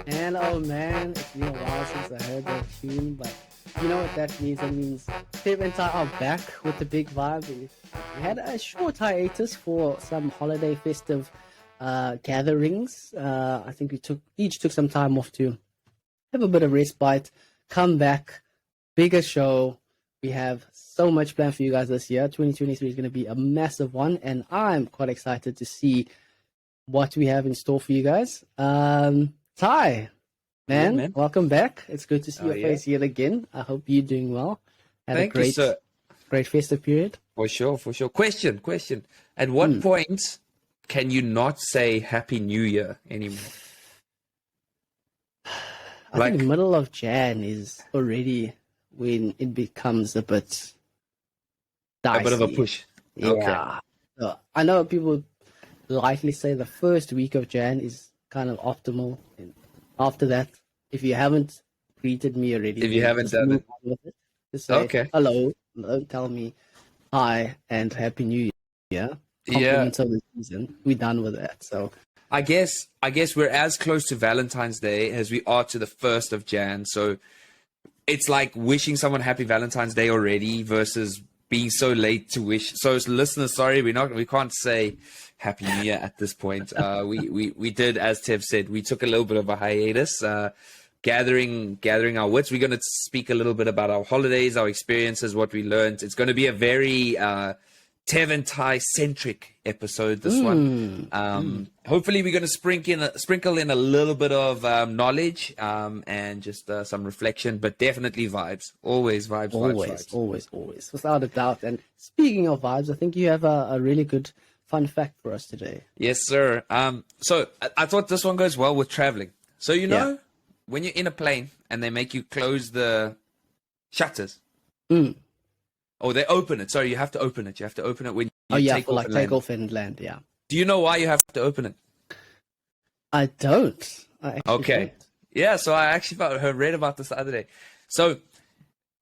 And oh man, it's been a while since I heard that tune, but you know what that means? That means Tev and Ty are back with the big vibe. We had a short hiatus for some holiday festive gatherings. I think we each took some time off to have a bit of respite, come back, bigger show. We have so much planned for you guys this year. 2023 is going to be a massive one, and I'm quite excited to see what we have in store for you guys. Ty, man, welcome back. It's good to see your face yet again. I hope you're doing well. Had Thank a great, you, sir. Great festive period. For sure. Question. At what point can you not say Happy New Year anymore? I think the middle of Jan is already when it becomes a bit dicey. A bit of a push. Yeah. Okay. So I know people likely say the first week of Jan is kind of optimal. And after that, if you haven't greeted me already, If you haven't done it. With it, just say hello, tell me hi and Happy New Year. Compliments of the season. We're done with that. So I guess we're as close to Valentine's Day as we are to the 1st of Jan. So it's like wishing someone happy Valentine's Day already versus being so late to wish. So listeners, sorry, we can't say Happy New Year at this point. We did, as Tev said, we took a little bit of a hiatus, gathering our wits. We're going to speak a little bit about our holidays, our experiences, what we learned. It's going to be a very Tev and Ty centric episode, this one. Hopefully we're going to sprinkle in a little bit of knowledge and just some reflection, but definitely vibes. Always vibes. Always, without a doubt. And speaking of vibes, I think you have a really good fun fact for us today. Yes, sir. So I thought this one goes well with traveling. So when you're in a plane and they make you close the shutters. Oh, they open it. Sorry, you have to open it. You have to open it when you take off take off and land. Yeah. Do you know why you have to open it? I don't. Don't. Yeah. So I actually read about this the other day. So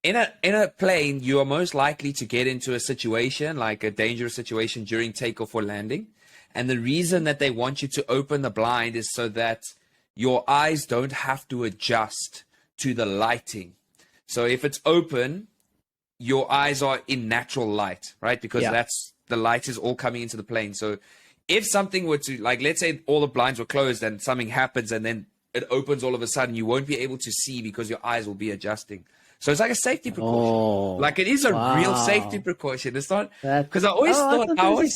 in a plane, you are most likely to get into a situation like a dangerous situation during takeoff or landing, and the reason that they want you to open the blind is so that your eyes don't have to adjust to the lighting. So if it's open, your eyes are in natural light, right? Because the light is all coming into the plane. So if something were to, like, let's say all the blinds were closed and something happens and then it opens all of a sudden, you won't be able to see because your eyes will be adjusting. So it's like a safety precaution. Like it is a real safety precaution. It's not, because I always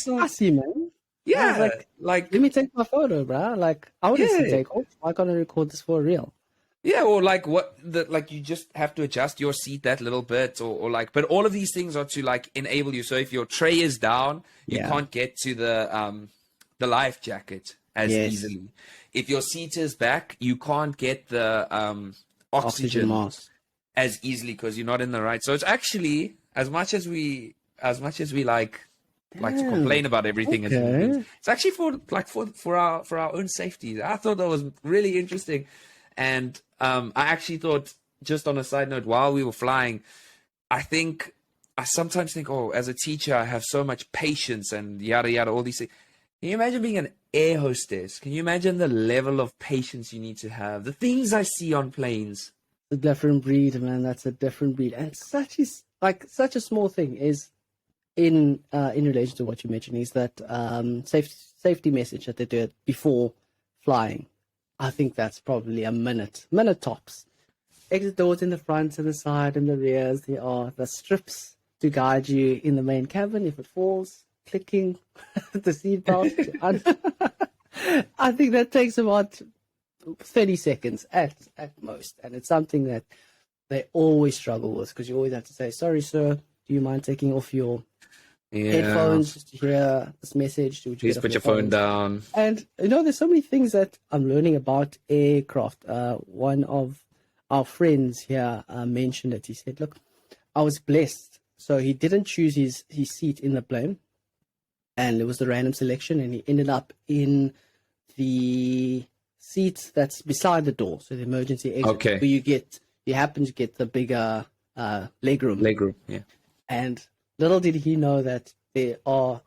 thought, sassy, man. Yeah. Like, let me take my photo, bro. Like, I want to take off. Why can't I record this for real? Yeah, or like you just have to adjust your seat that little bit, or like, but all of these things are to like enable you. So if your tray is down, you can't get to the life jacket as easily. If your seat is back, you can't get the oxygen mask as easily because you're not in the right. So it's actually as much as we like to complain about everything, it's actually for our own safety. I thought that was really interesting. And I actually thought, just on a side note, while we were flying, I sometimes think, oh, as a teacher, I have so much patience and yada, yada, all these things. Can you imagine being an air hostess? Can you imagine the level of patience you need to have? The things I see on planes. A different breed, man. That's a different breed. And such a small thing is in relation to what you mentioned is that safety message that they do it before flying. I think that's probably a minute tops. Exit doors in the front and the side and the rears. There are the strips to guide you in the main cabin if it falls, clicking the seatbelt. I think that takes about 30 seconds at most. And it's something that they always struggle with because you always have to say, sorry, sir, do you mind taking off your headphones just to hear this message? Please put your phone down. And there's so many things that I'm learning about aircraft. One of our friends here mentioned it. He said, look, I was blessed. So he didn't choose his seat in the plane, and it was the random selection, and he ended up in the seat that's beside the door, so the emergency exit. Okay. Where you happen to get the bigger legroom. Legroom, yeah. And little did he know that there are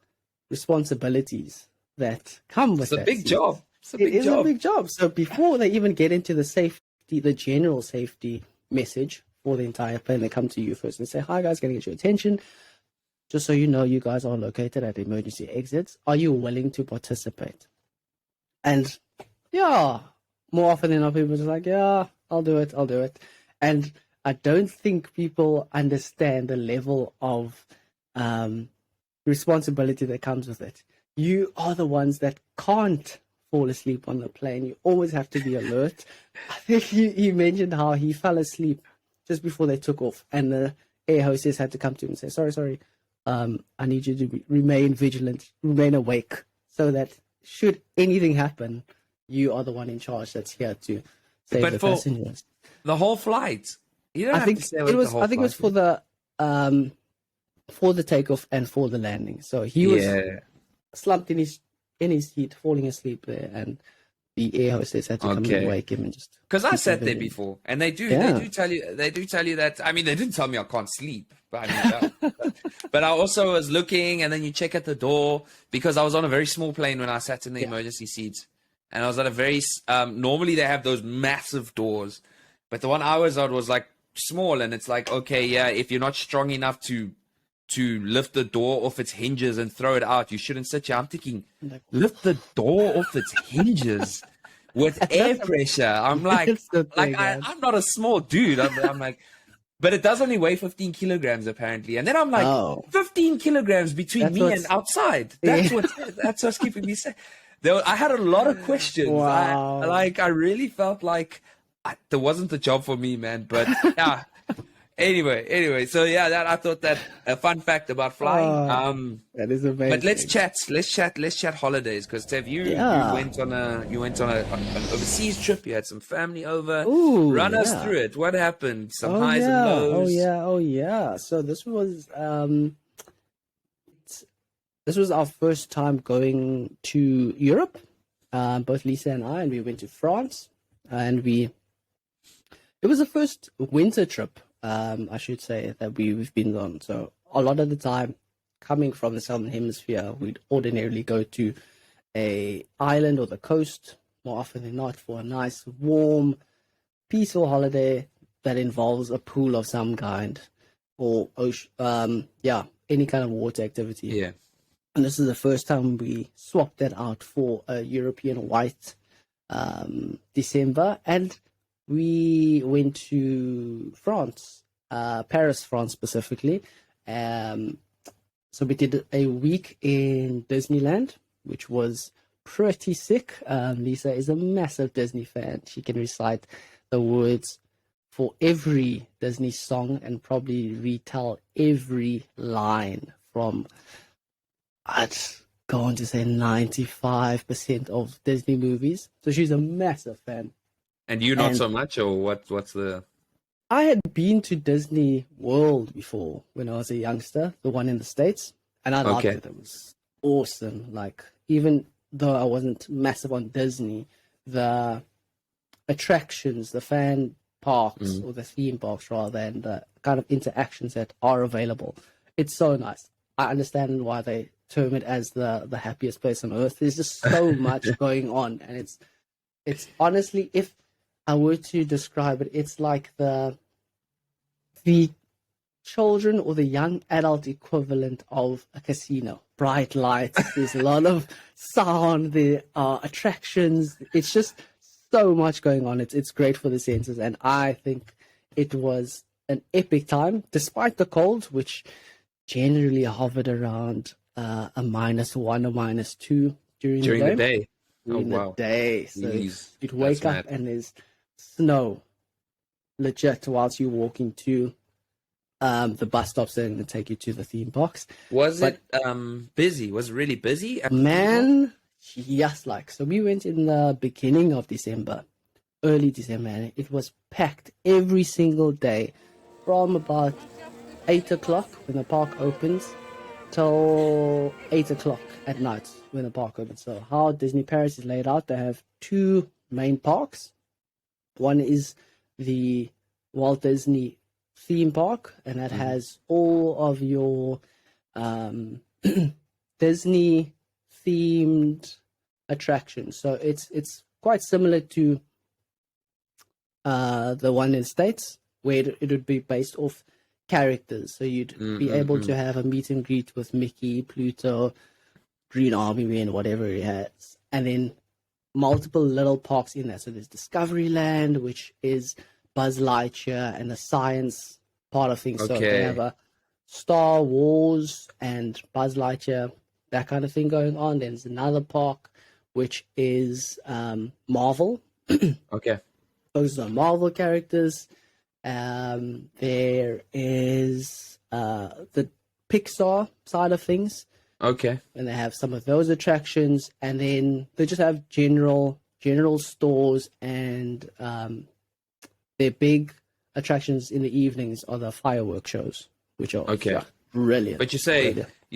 responsibilities that come with It's a that big seat. job. It's a It big is job. a big job. So before they even get into the safety, the general safety message for the entire plane, they come to you first and say, "Hi guys, can I get your attention? Just so you know, you guys are located at emergency exits. Are you willing to participate?" And yeah, more often than not, people are just like, "Yeah, I'll do it. I'll do it." And I don't think people understand the level of responsibility that comes with it. You are the ones that can't fall asleep on the plane. You always have to be alert. I think he mentioned how he fell asleep just before they took off, and the air hostess had to come to him and say, sorry, I need you to remain vigilant, remain awake, so that should anything happen, you are the one in charge that's here to save But the for passengers. the whole flight, you don't I have think to stay it awake the was. whole I think it was flight. for the takeoff and for the landing. So he was Yeah. slumped in his seat, falling asleep there, and the air hostess had to come and Okay. wake him and just Because I keep him sat there vigilant. before, and they Yeah. do tell you that. I mean, they didn't tell me I can't sleep, but I mean, but I also was looking, and then you check at the door because I was on a very small plane when I sat in the emergency seats, and I was at a very normally they have those massive doors, but the one I was on was like small, and it's like, okay, yeah, if you're not strong enough to lift the door off its hinges and throw it out, you shouldn't sit here. I'm thinking, lift the door off its hinges with air pressure. I'm like, That's the thing, man. I'm not a small dude. I'm like, but it does only weigh 15 kilograms apparently. And then I'm like, Oh, 15 kilograms between that's me and what's outside. yeah. That's what's keeping me safe. I had a lot of questions. Wow. I really felt like there wasn't the job for me, man. But yeah. Anyway, so yeah, I thought that a fun fact about flying. That is But let's amazing. chat holidays, because Tev, you Yeah. went on an overseas trip. You had some family over. Ooh, Run us yeah. through it. What happened? Some Oh highs and yeah. Oh lows. yeah. Oh yeah. So this was our first time going to Europe. Both Lisa and I, and we went to France, and it was the first winter trip, I should say, that we've been on. So a lot of the time, coming from the Southern Hemisphere, we'd ordinarily go to a island or the coast, more often than not, for a nice, warm, peaceful holiday that involves a pool of some kind, or ocean, any kind of water activity. Yeah. And this is the first time we swapped that out for a European white December, and we went to France, Paris, France specifically. So we did a week in Disneyland, which was pretty sick. Lisa is a massive Disney fan. She can recite the words for every Disney song and probably retell every line from, I'd go on to say, 95% of Disney movies. So she's a massive fan. And you not And so much, or what's the? I had been to Disney World before when I was a youngster, the one in the States, and I loved Okay. it. It was awesome. Like, even though I wasn't massive on Disney, the attractions, the fan parks, or the theme parks rather, and the kind of interactions that are available, it's so nice. I understand why they term it as the happiest place on earth. There's just so much going on, and it's honestly, if I were to describe it, it's like the children or the young adult equivalent of a casino. Bright lights, there's a lot of sound, there are attractions. It's just so much going on. It's great for the senses, and I think it was an epic time, despite the cold, which generally hovered around a -1 or -2 during During the the day. day. Oh During the wow. day, so Jeez, you'd that's wake up mad. and there's snow, legit, whilst you're walking to the bus stops that are going to take you to the theme parks. Was But it busy? Was it really busy at the theme park? man, yes, like, so we went in the beginning of December, early December, and it was packed every single day from about 8 o'clock when the park opens till 8 o'clock at night when the park opens. So how Disney Paris is laid out, they have two main parks. One is the Walt Disney theme park, and that has all of your Disney themed attraction. So it's quite similar to the one in States, where it would be based off characters. So you'd be able to have a meet and greet with Mickey, Pluto, Green Army Man, whatever he has, and then multiple little parks in there. So there's Discovery Land, which is Buzz Lightyear and the science part of things. So they have a Star Wars and Buzz Lightyear, that kind of thing going on. There's another park which is Marvel. Okay. Focuses on Marvel characters. There is the Pixar side of things. Okay. And they have some of those attractions, and then they just have general stores, and their big attractions in the evenings are the fireworks shows, which are brilliant. But you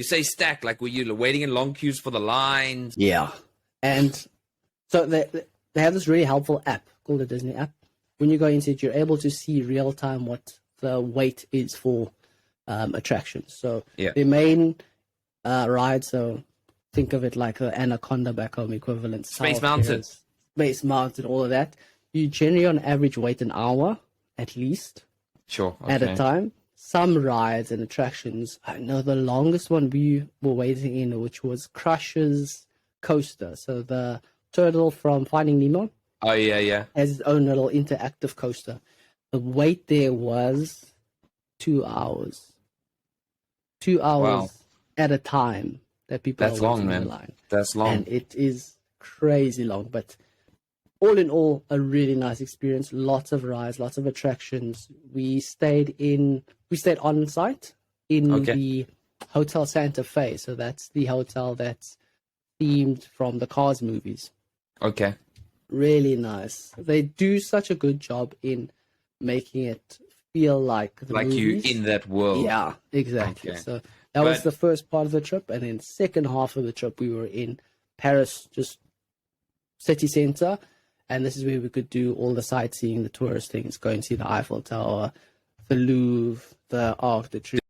say stacked, like were you waiting in long queues for the lines? Yeah. And so they have this really helpful app called the Disney app. When you go into it, you're able to see real time what the wait is for attractions. So the main ride, so think of it like the Anaconda back home equivalent. Space Mountain, all of that. You generally on average wait an hour at least. Sure. At a time. Some rides and attractions, I know the longest one we were waiting in, which was Crush's coaster. So the turtle from Finding Nemo. Oh yeah. Has its own little interactive coaster. The wait there was 2 hours. 2 hours at a time that people That's are long, waiting man. in the line. That's long. And it is crazy long. But all in all, a really nice experience. Lots of rides, lots of attractions. We stayed on site in the Hotel Santa Fe. So that's the hotel that's themed from the Cars movies. Okay. Really nice. They do such a good job in making it feel like the movies. You in that world. Yeah, exactly. Okay. So that was the first part of the trip, and then second half of the trip we were in Paris, just city center, and this is where we could do all the sightseeing, the tourist things, go and see the Eiffel Tower, the Louvre, the Arc de Triomphe.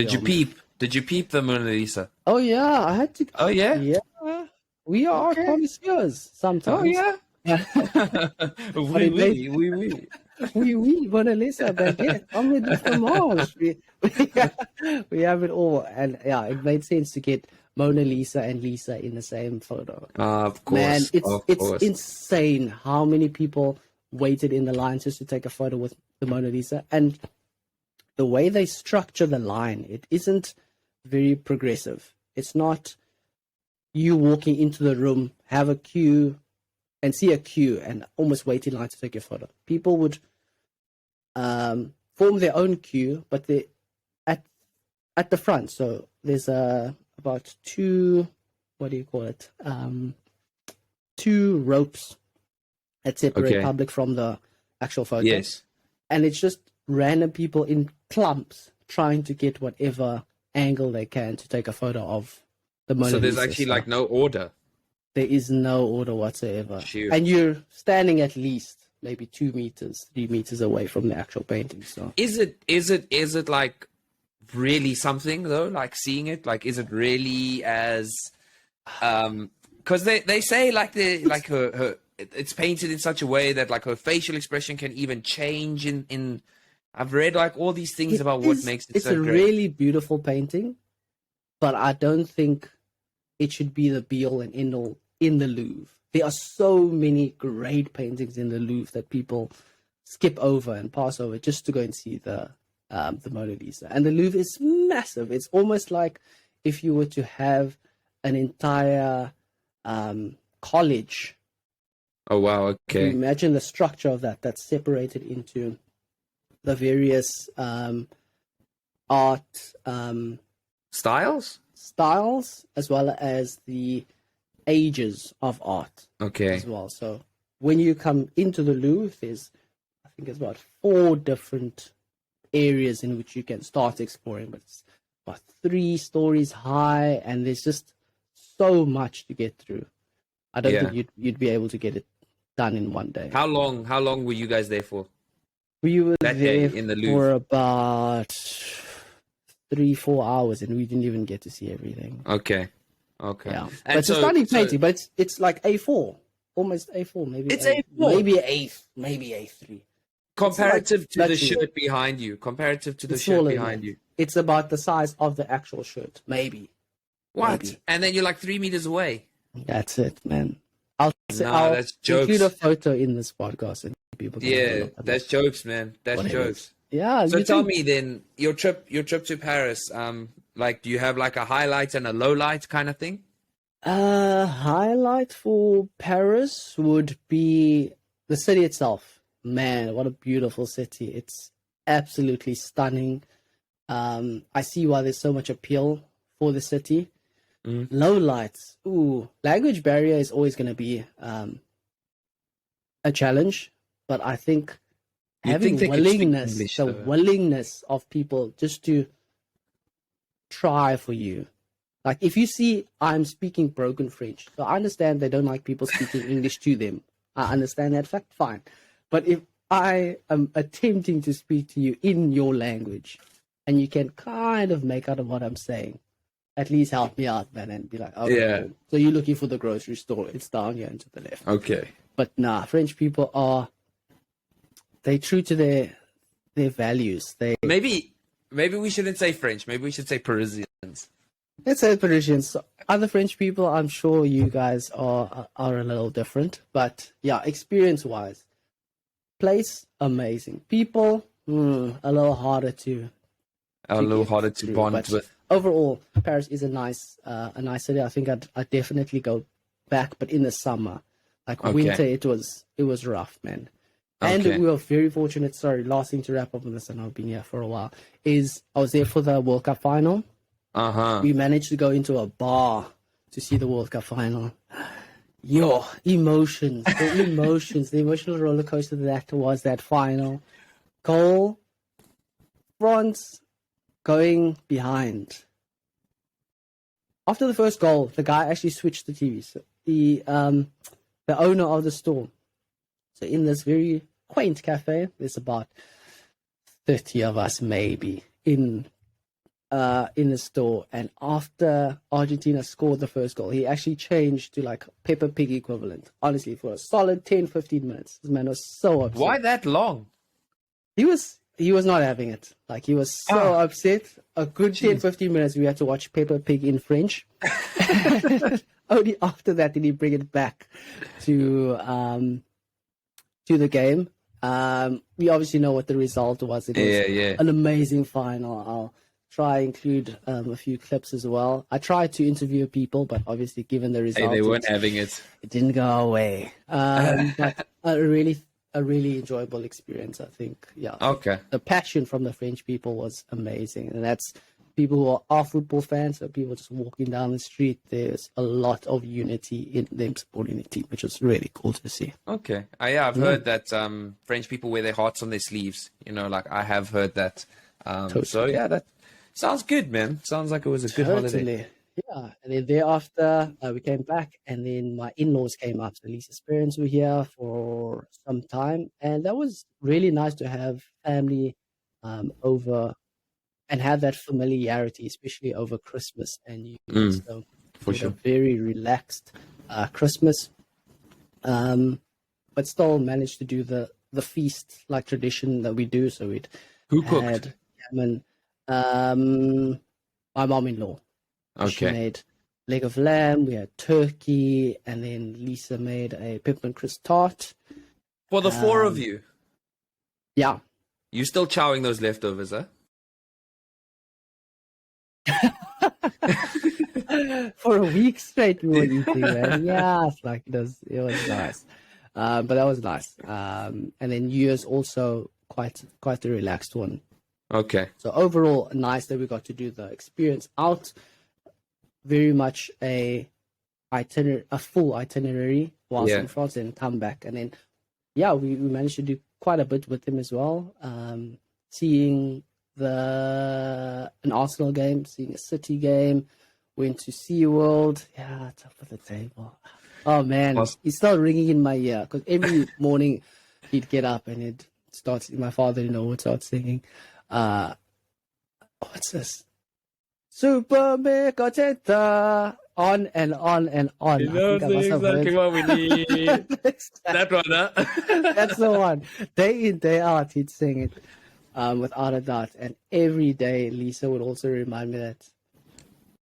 Did you peep the Mona Lisa? Oh yeah, I had to. Oh yeah. Yeah, we are connoisseurs sometimes. Oh yeah. Oui, Mona Lisa, baguette, I'm with the fromage. We have it all, and yeah, it made sense to get Mona Lisa and Lisa in the same photo. Of course, man, it's insane how many people waited in the line just to take a photo with the Mona Lisa, and the way they structure the line, it isn't very progressive. It's not you walking into the room, have a queue, and see a queue and almost wait in line to take your photo. People would form their own queue, but they at the front. So there's about two ropes that separate public from the actual photo. Yes. And it's just random people in clumps trying to get whatever angle they can to take a photo of the Mona Lisa. So there's actually like no order. There is no order whatsoever. Shoot. And you're standing at least maybe 2 meters, 3 meters away from the actual painting. So is it like really something though? Like seeing it, like is it really as because they say like her it's painted in such a way that like her facial expression can even change in I've read like all these things about what makes it so great. It's a really beautiful painting, but I don't think it should be the be all and end all in the Louvre. There are so many great paintings in the Louvre that people skip over and pass over just to go and see the Mona Lisa. And the Louvre is massive. It's almost like if you were to have an entire college. Oh wow! Okay. Imagine the structure of that's separated into the various art styles, as well as the ages of art. Okay. As well. So when you come into the Louvre, there's I think it's about 4 different areas in which you can start exploring, but it's about 3 stories high, and there's just so much to get through. I don't think you'd be able to get it done in one day. How long were you guys there for? We were that there day in the Louvre for about 3-4 hours, and we didn't even get to see everything. Okay. Okay. Yeah, And but it's a stunning painting. But it's like A4, almost A4, maybe. It's A4, A4. maybe A3. Comparative to the literally, shirt behind you. Comparative to the it's shirt smaller than behind that. you. It's about the size of the actual shirt, maybe. What? Maybe. And then you're like 3 meters away. That's it, man. Nah, I'll that's include a jokes. photo in this podcast, and people can have a Yeah, look at that's jokes, man. That's what it jokes. is. Yeah, So you tell think me then, your trip to Paris, like do you have like a highlight and a low light kind of thing? highlight for Paris would be the city itself. Man, what a beautiful city! It's absolutely stunning. I see why there's so much appeal for the city. Low lights. Ooh, language barrier is always going to be a challenge, but I think You'd think having they could speak willingness, English the though. willingness of people just to try for you. Like if you see I'm speaking broken French, so I understand they don't like people speaking English to them. I understand that fact, fine. But if I am attempting to speak to you in your language and you can kind of make out of what I'm saying, at least help me out, man, and be like, okay, Yeah. cool. So you're looking for the grocery store, it's down here and to the left. Okay. But nah, French people they true to their values. Maybe we shouldn't say French. Maybe we should say Parisians. Let's say Parisians. Other French people, I'm sure you guys are a little different. But yeah, experience wise, place amazing. People, a little harder to bond but with. overall, Paris is a nice city. I think I'd definitely go back, but in the summer, like winter, it was rough, man. And Okay. we were very fortunate. Sorry, last thing to wrap up on this, and I've been here for a while. Is I was there for the World Cup final. We managed to go into a bar to see the World Cup final. Your emotions, the emotional roller coaster that was that final. Goal, France going behind. After the first goal, the guy actually switched the TV. So the owner of the store. So in this very quaint cafe, there's about 30 of us maybe in the store, and after Argentina scored the first goal, he actually changed to like Peppa Pig equivalent. Honestly, for a solid 10-15 minutes, this man was so upset. Why that long? He was not having it. Like he was so upset. A good 10-15 minutes we had to watch Peppa Pig in French. Only after that did he bring it back to the game. We obviously know what the result was. It was an amazing final. I'll try include a few clips as well. I tried to interview people, but obviously given the result, they weren't having it. It didn't go away. But a really enjoyable experience, I think. Yeah. Okay. The passion from the French people was amazing, and that's people who are football fans, so people just walking down the street. There's a lot of unity in them supporting the team, which was really cool to see. Okay. I've heard that French people wear their hearts on their sleeves. Like I have heard that. Totally. So yeah, that sounds good, man. Sounds like it was a good holiday. Yeah, and then thereafter we came back, and then my in-laws came up. So Lisa's parents were here for some time, and that was really nice to have family over and have that familiarity, especially over Christmas and New Year. So for sure. A very relaxed Christmas, but still managed to do the feast like tradition that we do. So Who cooked? My mom-in-law. Okay. She made leg of lamb, we had turkey, and then Lisa made a peppermint crisp tart. For the four of you? Yeah. You still chowing those leftovers, huh? For a week straight we were eating, man. Yeah, it was nice. But that was nice. And then New Year's also quite a relaxed one. Okay. So overall, nice that we got to do the experience out. Very much a full itinerary whilst in France, and come back. And then, we managed to do quite a bit with him as well. Seeing an Arsenal game, seeing a City game, went to SeaWorld. Yeah, top of the table. Oh, man. He's still ringing in my ear because every morning he'd get up and my father-in-law would start singing. What's this? Super Mega Teta. on and on and on. You know, I must have exactly what we need. That one, huh? That's the one. Day in, day out, he'd sing it, without a doubt. And every day, Lisa would also remind me that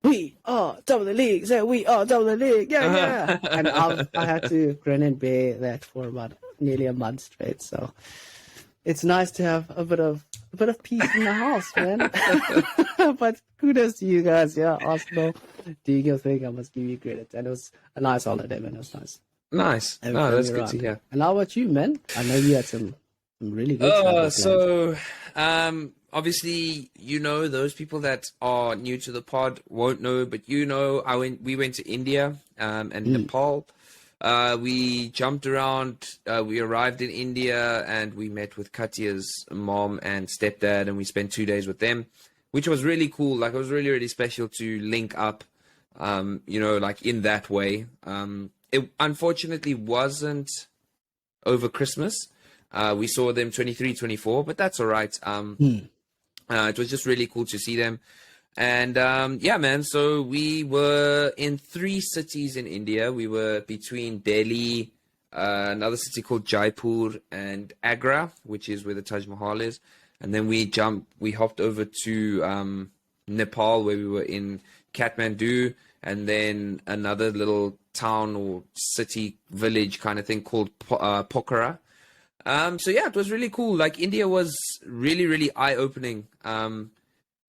we are top of the league. Say we are top of the league. Yeah, yeah. And I had to grin and bear that for about nearly a month straight. So it's nice to have a bit of peace in the house, man. But kudos to you guys. Yeah, Arsenal doing your thing. I must give you credit. And it was a nice holiday, man. It was nice. Nice. No, that's good to hear. And how about you, man? I know you had some really good stuff. So, obviously, you know, those people that are new to the pod won't know, but you know, we went to India, and Nepal. We jumped around, we arrived in India and we met with Katya's mom and stepdad, and we spent 2 days with them, which was really cool. Like, it was really, really special to link up, you know, like in that way. It unfortunately wasn't over Christmas. We saw them 23, 24, but that's all right. It was just really cool to see them. And yeah, man, so we were in 3 cities in India. We were between Delhi, another city called Jaipur, and Agra, which is where the Taj Mahal is. And then we hopped over to Nepal, where we were in Kathmandu, and then another little town or city village kind of thing called Pokhara. So yeah, it was really cool. Like, India was really, really eye-opening.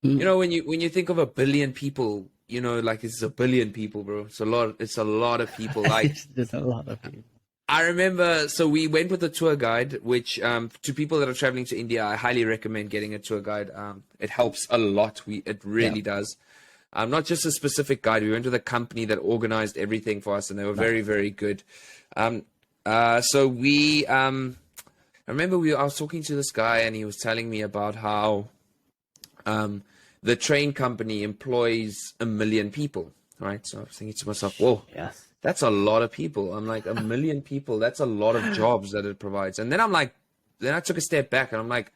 You know, when you think of 1 billion people, you know, like, it's 1 billion people, bro. It's a lot of people. Like, there's a lot of people. I remember, so we went with a tour guide, which to people that are traveling to India, I highly recommend getting a tour guide. It helps a lot. It really does. Not just a specific guide. We went with a company that organized everything for us, and they were very, very good. So we, I remember I was talking to this guy, and he was telling me about how the train company employs 1 million people, right? So I was thinking to myself, whoa, Yes. that's a lot of people. I'm like, 1 million people, that's a lot of jobs that it provides. And then I'm like, then I took a step back and I'm like,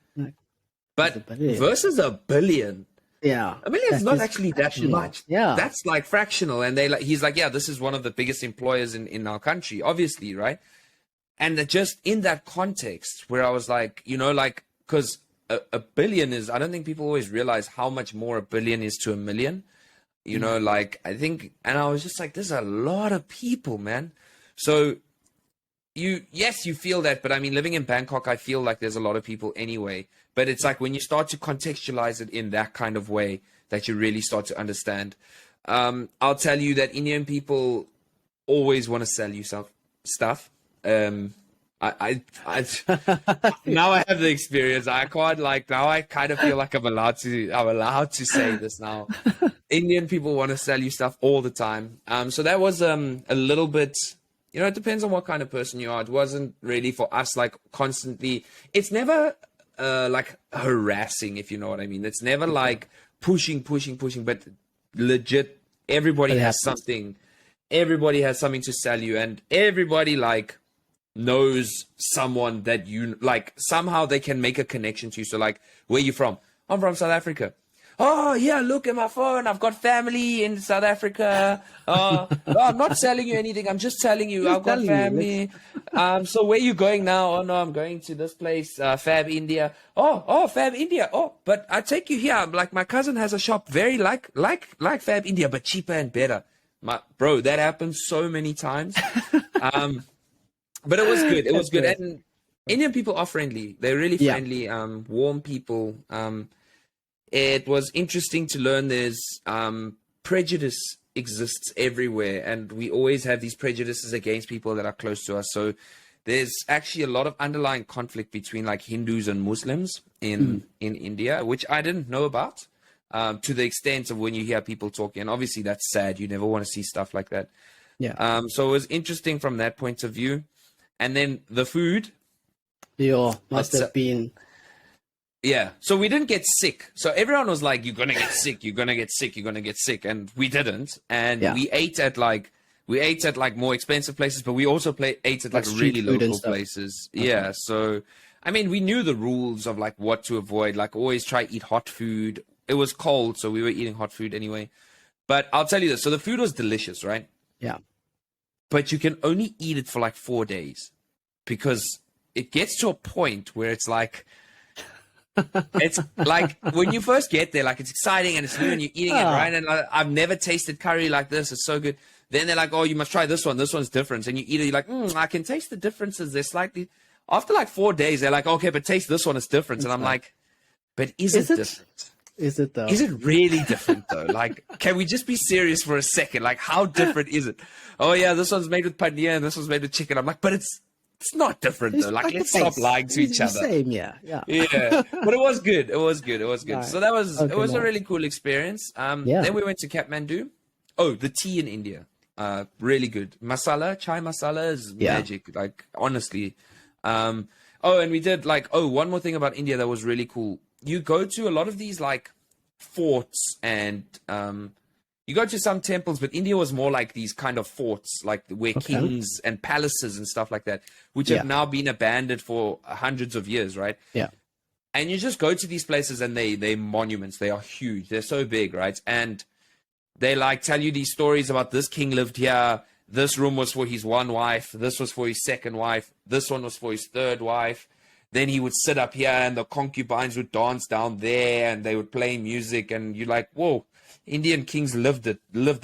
but versus 1 billion. Yeah. 1 million is not actually that much. Yeah. That's like fractional. And he's like, yeah, this is one of the biggest employers in our country, obviously, right? And just in that context where I was like, you know, like, because a billion is, I don't think people always realize how much more 1 billion is to 1 million. You know, like, I think, and I was just like, there's a lot of people, man. So yes, you feel that, but I mean, living in Bangkok, I feel like there's a lot of people anyway. But it's like when you start to contextualize it in that kind of way that you really start to understand. I'll tell you that Indian people always want to sell you stuff. I now I have the experience. I can't, like, now I kind of feel like I'm allowed to say this now. Indian people want to sell you stuff all the time. So that was a little bit, you know, it depends on what kind of person you are. It wasn't really for us, like, constantly. It's never like harassing, if you know what I mean. It's never like pushing, but legit, everybody has something. Everybody has something to sell you, and everybody, like, knows someone that you like. Somehow they can make a connection to you. So, like, where you from? I'm from South Africa. Oh yeah, look at my phone, I've got family in South Africa. No, I'm not selling you anything, I'm just telling you I've got family. So where you going now? Oh no, I'm going to this place, Fab India. Oh, Fab India. Oh, but I take you here. Like, my cousin has a shop very like Fab India, but cheaper and better. Bro, that happens so many times. But it was good. It was good. And Indian people are friendly. They're really friendly, warm people. It was interesting to learn there's prejudice exists everywhere, and we always have these prejudices against people that are close to us. So there's actually a lot of underlying conflict between, like, Hindus and Muslims in India, which I didn't know about, to the extent of when you hear people talking. And obviously that's sad. You never want to see stuff like that. Yeah. So it was interesting from that point of view. And then the food. Yeah, must have been. Yeah. So we didn't get sick. So everyone was like, you're going to get sick. You're going to get sick. You're going to get sick. And we didn't. And we ate at like more expensive places, but we also ate at like really local places. Okay. Yeah. So, I mean, we knew the rules of like what to avoid, like always try eat hot food. It was cold, so we were eating hot food anyway. But I'll tell you this. So the food was delicious, right? Yeah. But you can only eat it for like 4 days because it gets to a point where it's like when you first get there, like it's exciting and it's new and you're eating it, right? And I've never tasted curry like this. It's so good. Then they're like, oh, you must try this one. This one's different. And you eat it. You're like, I can taste the differences. They're slightly, after like 4 days, they're like, okay, but taste this one. It's different. And I'm like, but is it different? Is it though? Is it really different though? Like, can we just be serious for a second? Like, how different is it? Oh yeah, this one's made with paneer and this one's made with chicken. I'm like, but it's not different though. Like, let's stop lying to each other. Same, yeah. But it was good. It was good. Nice. So that was it was a really cool experience. Then we went to Kathmandu. Oh, the tea in India, really good. Chai masala is magic. Like honestly. And we did one more thing about India that was really cool. You go to a lot of these like forts and you go to some temples, but India was more like these kind of forts, like where kings and palaces and stuff like that, which have now been abandoned for hundreds of years, right? Yeah. And you just go to these places and they're monuments. They are huge. They're so big, right? And they like tell you these stories about this king lived here. This room was for his one wife. This was for his second wife. This one was for his third wife. Then he would sit up here and the concubines would dance down there and they would play music. And you're like, whoa, Indian kings lived a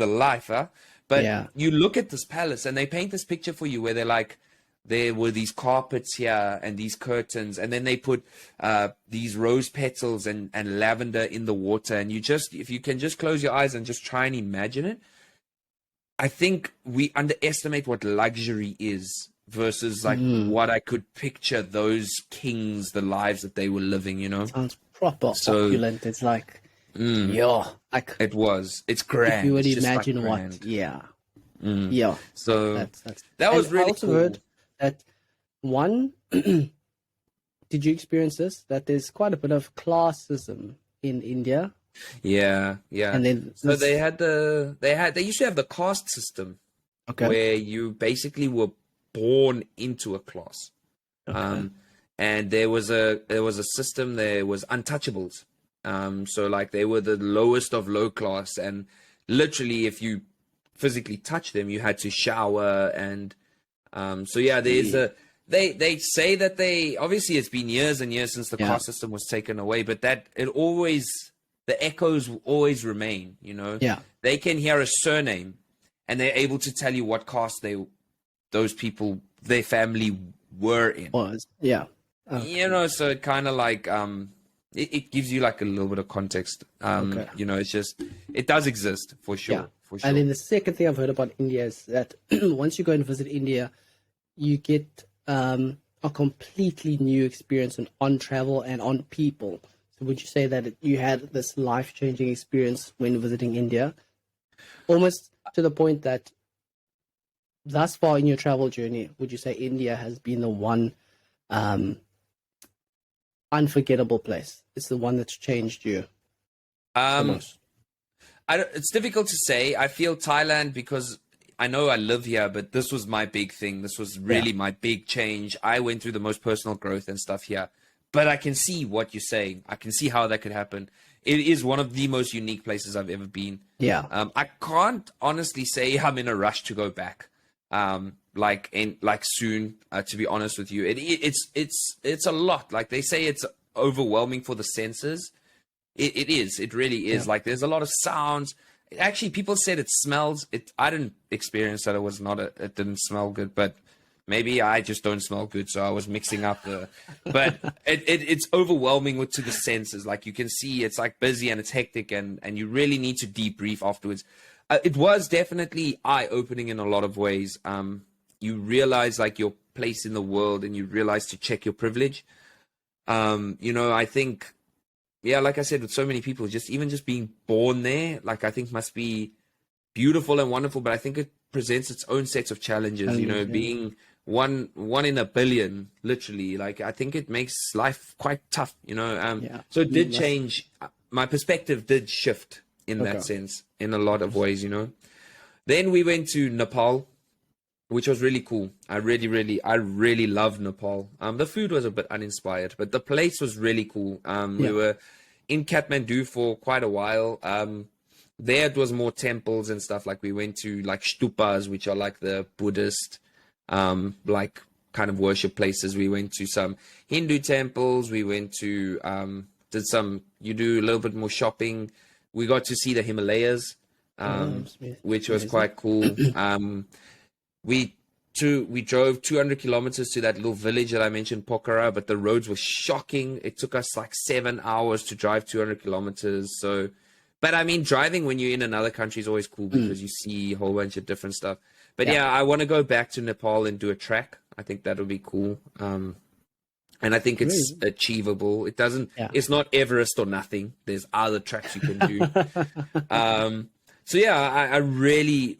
life, huh? But you look at this palace and they paint this picture for you where they're like, there were these carpets here and these curtains. And then they put these rose petals and lavender in the water. And if you can just close your eyes and just try and imagine it, I think we underestimate what luxury is versus like what I could picture those kings, the lives that they were living, you know? Sounds proper opulent. It's like, like it's grand. If you would imagine what, So that's that was really I also cool. heard that one, did you experience this? That there's quite a bit of classism in India. Yeah. And then so they used to have the caste system where you basically were born into a class. And there was a system. There was untouchables. So like they were the lowest of low class, and literally if you physically touch them, you had to shower. And there's they say that obviously it's been years and years since the caste system was taken away, but that the echoes will always remain, you know? Yeah. They can hear a surname and they're able to tell you what caste those people, their family were in. Yeah. You know, so it kind of like, it gives you like a little bit of context. You know, it's just, it does exist for sure. Yeah. For sure. And then the second thing I've heard about India is that once you go and visit India, you get a completely new experience on travel and on people. So would you say that you had this life-changing experience when visiting India? Almost to the point that thus far in your travel journey, would you say India has been the one unforgettable place? It's the one that's changed you the most. It's difficult to say. I feel Thailand because I know I live here, but this was my big thing. This was really my big change. I went through the most personal growth and stuff here. But I can see what you're saying. I can see how that could happen. It is one of the most unique places I've ever been. Yeah. I can't honestly say I'm in a rush to go back. Soon. To be honest with you, it's a lot. Like they say, it's overwhelming for the senses. It is. It really is. Like there's a lot of sounds. Actually, people said it smells. I didn't experience that. It didn't smell good, but. Maybe I just don't smell good, so I was mixing up but it's overwhelming to the senses. Like you can see it's like busy and it's hectic and you really need to debrief afterwards. It was definitely eye-opening in a lot of ways. You realize like your place in the world and you realize to check your privilege. You know, I think, like I said, with so many people, just being born there, like I think must be beautiful and wonderful, but I think it presents its own sets of challenges, you know, being one in a billion, literally. Like I think it makes life quite tough, you know. So it did change. My perspective did shift in that sense in a lot of ways, you know. Then we went to Nepal, which was really cool. I really loved Nepal. The food was a bit uninspired, but the place was really cool. We were in Kathmandu for quite a while. there it was more temples and stuff. Like we went to like stupas, which are like the Buddhist, like kind of worship places. We went to some Hindu temples. We went to, you do a little bit more shopping. We got to see the Himalayas, which was quite cool. We drove 200 kilometers to that little village that I mentioned, Pokhara, but the roads were shocking. It took us like 7 hours to drive 200 kilometers. So, but I mean, driving when you're in another country is always cool because you see a whole bunch of different stuff. But yeah, I want to go back to Nepal and do a trek. I think that would be cool. And I think it's achievable. It's not Everest or nothing. There's other tracks you can do. So yeah, I really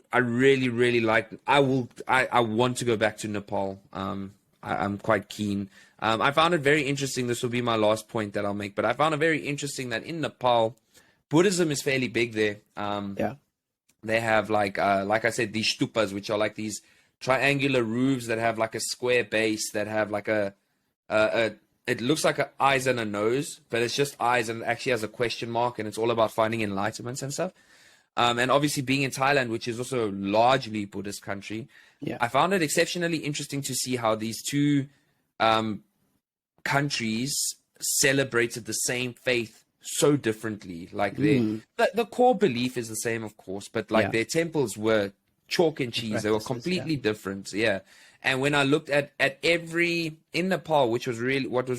like. I want to go back to Nepal. I'm quite keen. I found it very interesting. This will be my last point that I'll make. But I found it very interesting that in Nepal, Buddhism is fairly big there. They have like I said, these stupas, which are like these triangular roofs that have like a square base that have like it looks like eyes and a nose, but it's just eyes and it actually has a question mark, and it's all about finding enlightenment and stuff. And obviously being in Thailand, which is also a largely Buddhist country, I found it exceptionally interesting to see how these two countries celebrated the same faith so differently. Like the core belief is the same, of course, but like their temples were chalk and cheese. They were completely different. Yeah. And when I looked at in Nepal, what was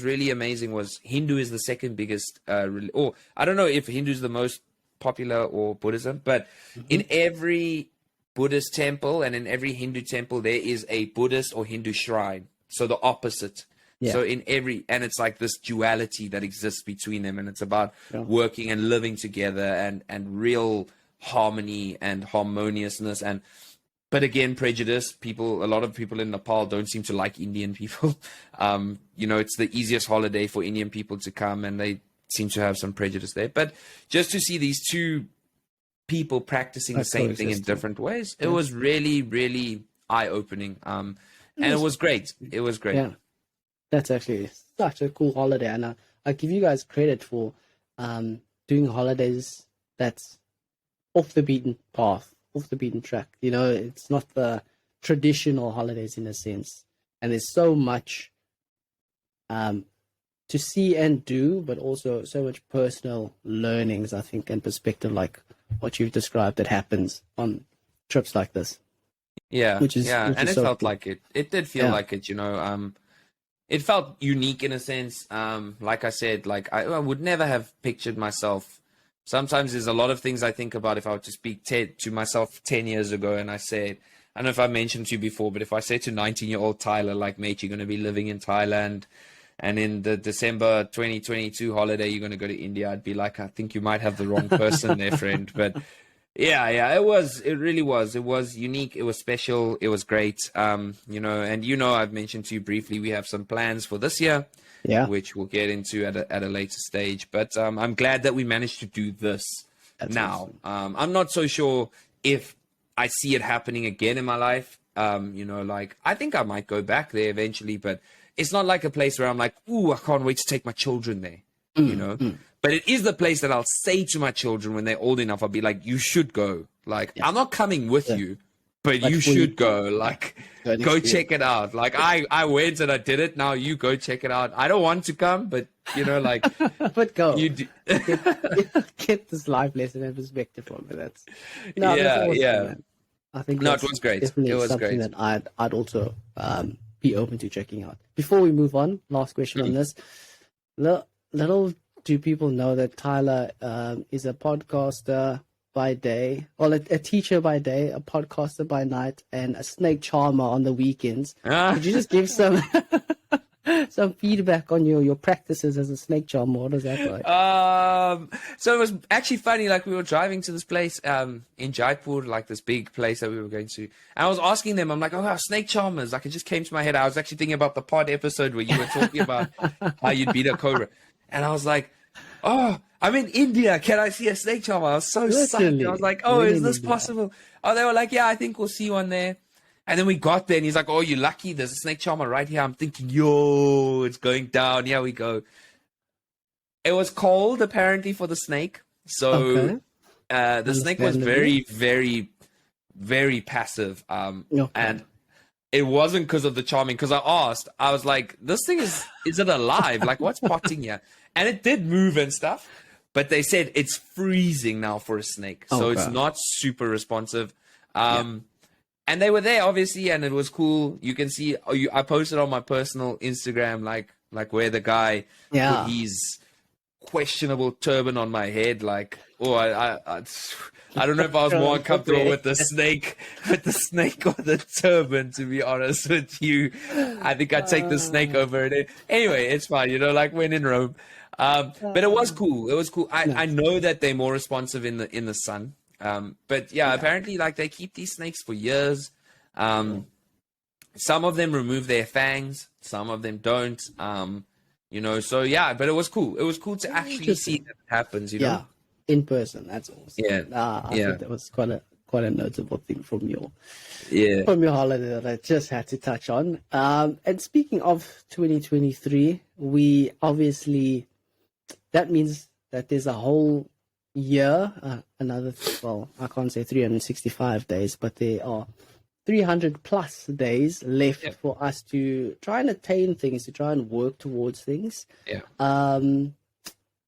really amazing was Hindu is the second biggest, or I don't know if Hindu is the most popular or Buddhism, but in every Buddhist temple and in every Hindu temple, there is a Buddhist or Hindu shrine. So the opposite. So and it's like this duality that exists between them, and it's about working and living together and real harmony and harmoniousness. But again, prejudice. A lot of people in Nepal don't seem to like Indian people. It's the easiest holiday for Indian people to come, and they seem to have some prejudice there. But just to see these two people practicing the same thing in different ways, it was really, really eye-opening. And it was great. It was great. Yeah, that's actually such a cool holiday. And I give you guys credit for doing holidays that's off the beaten path, off the beaten track. It's not the traditional holidays in a sense. And there's so much to see and do, but also so much personal learnings, I think, and perspective, like what you've described, that happens on trips like this. And it so felt cool. Like it. It did feel like it. It felt unique in a sense. Like I said, like I would never have pictured myself. Sometimes there's a lot of things I think about if I were to speak to myself 10 years ago, and I said, I don't know if I mentioned to you before, but if I say to 19-year-old Tyler, like, mate, you're going to be living in Thailand, and in the December 2022 holiday, you're going to go to India, I'd be like, I think you might have the wrong person there, friend. But it really was. It was unique. It was special. It was great. And I've mentioned to you briefly, we have some plans for this year, which we'll get into at a later stage. But I'm glad that we managed to do this. That's now. Awesome. I'm not so sure if I see it happening again in my life. I think I might go back there eventually, but it's not like a place where I'm like, ooh, I can't wait to take my children there, But it is the place that I'll say to my children when they're old enough, I'll be like, you should go. Like, I'm not coming with you, but you should go. Like, go check it out. Like, I went and I did it. Now you go check it out. I don't want to come, but, but go. You do. Get this life lesson and perspective from it. That's awesome, man. I think it was great. Definitely it was something great. that I'd also be open to checking out. Before we move on, last question on this. Little do people know that Tyler is a podcaster by day, or a teacher by day, a podcaster by night, and a snake charmer on the weekends. Could you just give some some feedback on your practices as a snake charmer? What is that like? So it was actually funny. Like, we were driving to this place in Jaipur, like this big place that we were going to. And I was asking them, I'm like, oh, snake charmers. Like, it just came to my head. I was actually thinking about the pod episode where you were talking about how you'd beat a cobra. And I was like, oh, I'm in India. Can I see a snake charmer? I was so psyched. I was like, oh, is this possible? Oh, they were like, yeah, I think we'll see one there. And then we got there and he's like, oh, you're lucky. There's a snake charmer right here. I'm thinking, yo, it's going down. Here we go. It was cold, apparently, for the snake. So The snake was very, very, very passive. And it wasn't because of the charming, because I asked, I was like, this thing is it alive? Like, what's potting here? And it did move and stuff, but they said it's freezing now for a snake. So it's not super responsive. And they were there, obviously, and it was cool. You can see, I posted on my personal Instagram, like where the guy put his questionable turban on my head. Like, I don't know if I was more uncomfortable with the snake or the turban, to be honest with you. I think I'd take the snake over it. Anyway, it's fine, like when in Rome. But it was cool. It was cool. I know that they're more responsive in the sun. But apparently, like, they keep these snakes for years. Some of them remove their fangs, some of them don't. So but it was cool. It was cool to actually see that it happens, know? In person. That's awesome. I think that was quite a notable thing from your holiday that I just had to touch on. And speaking of 2023, we obviously, that means that there's a whole year, I can't say 365 days, but there are 300 plus days left for us to try and attain things, to try and work towards things. I'll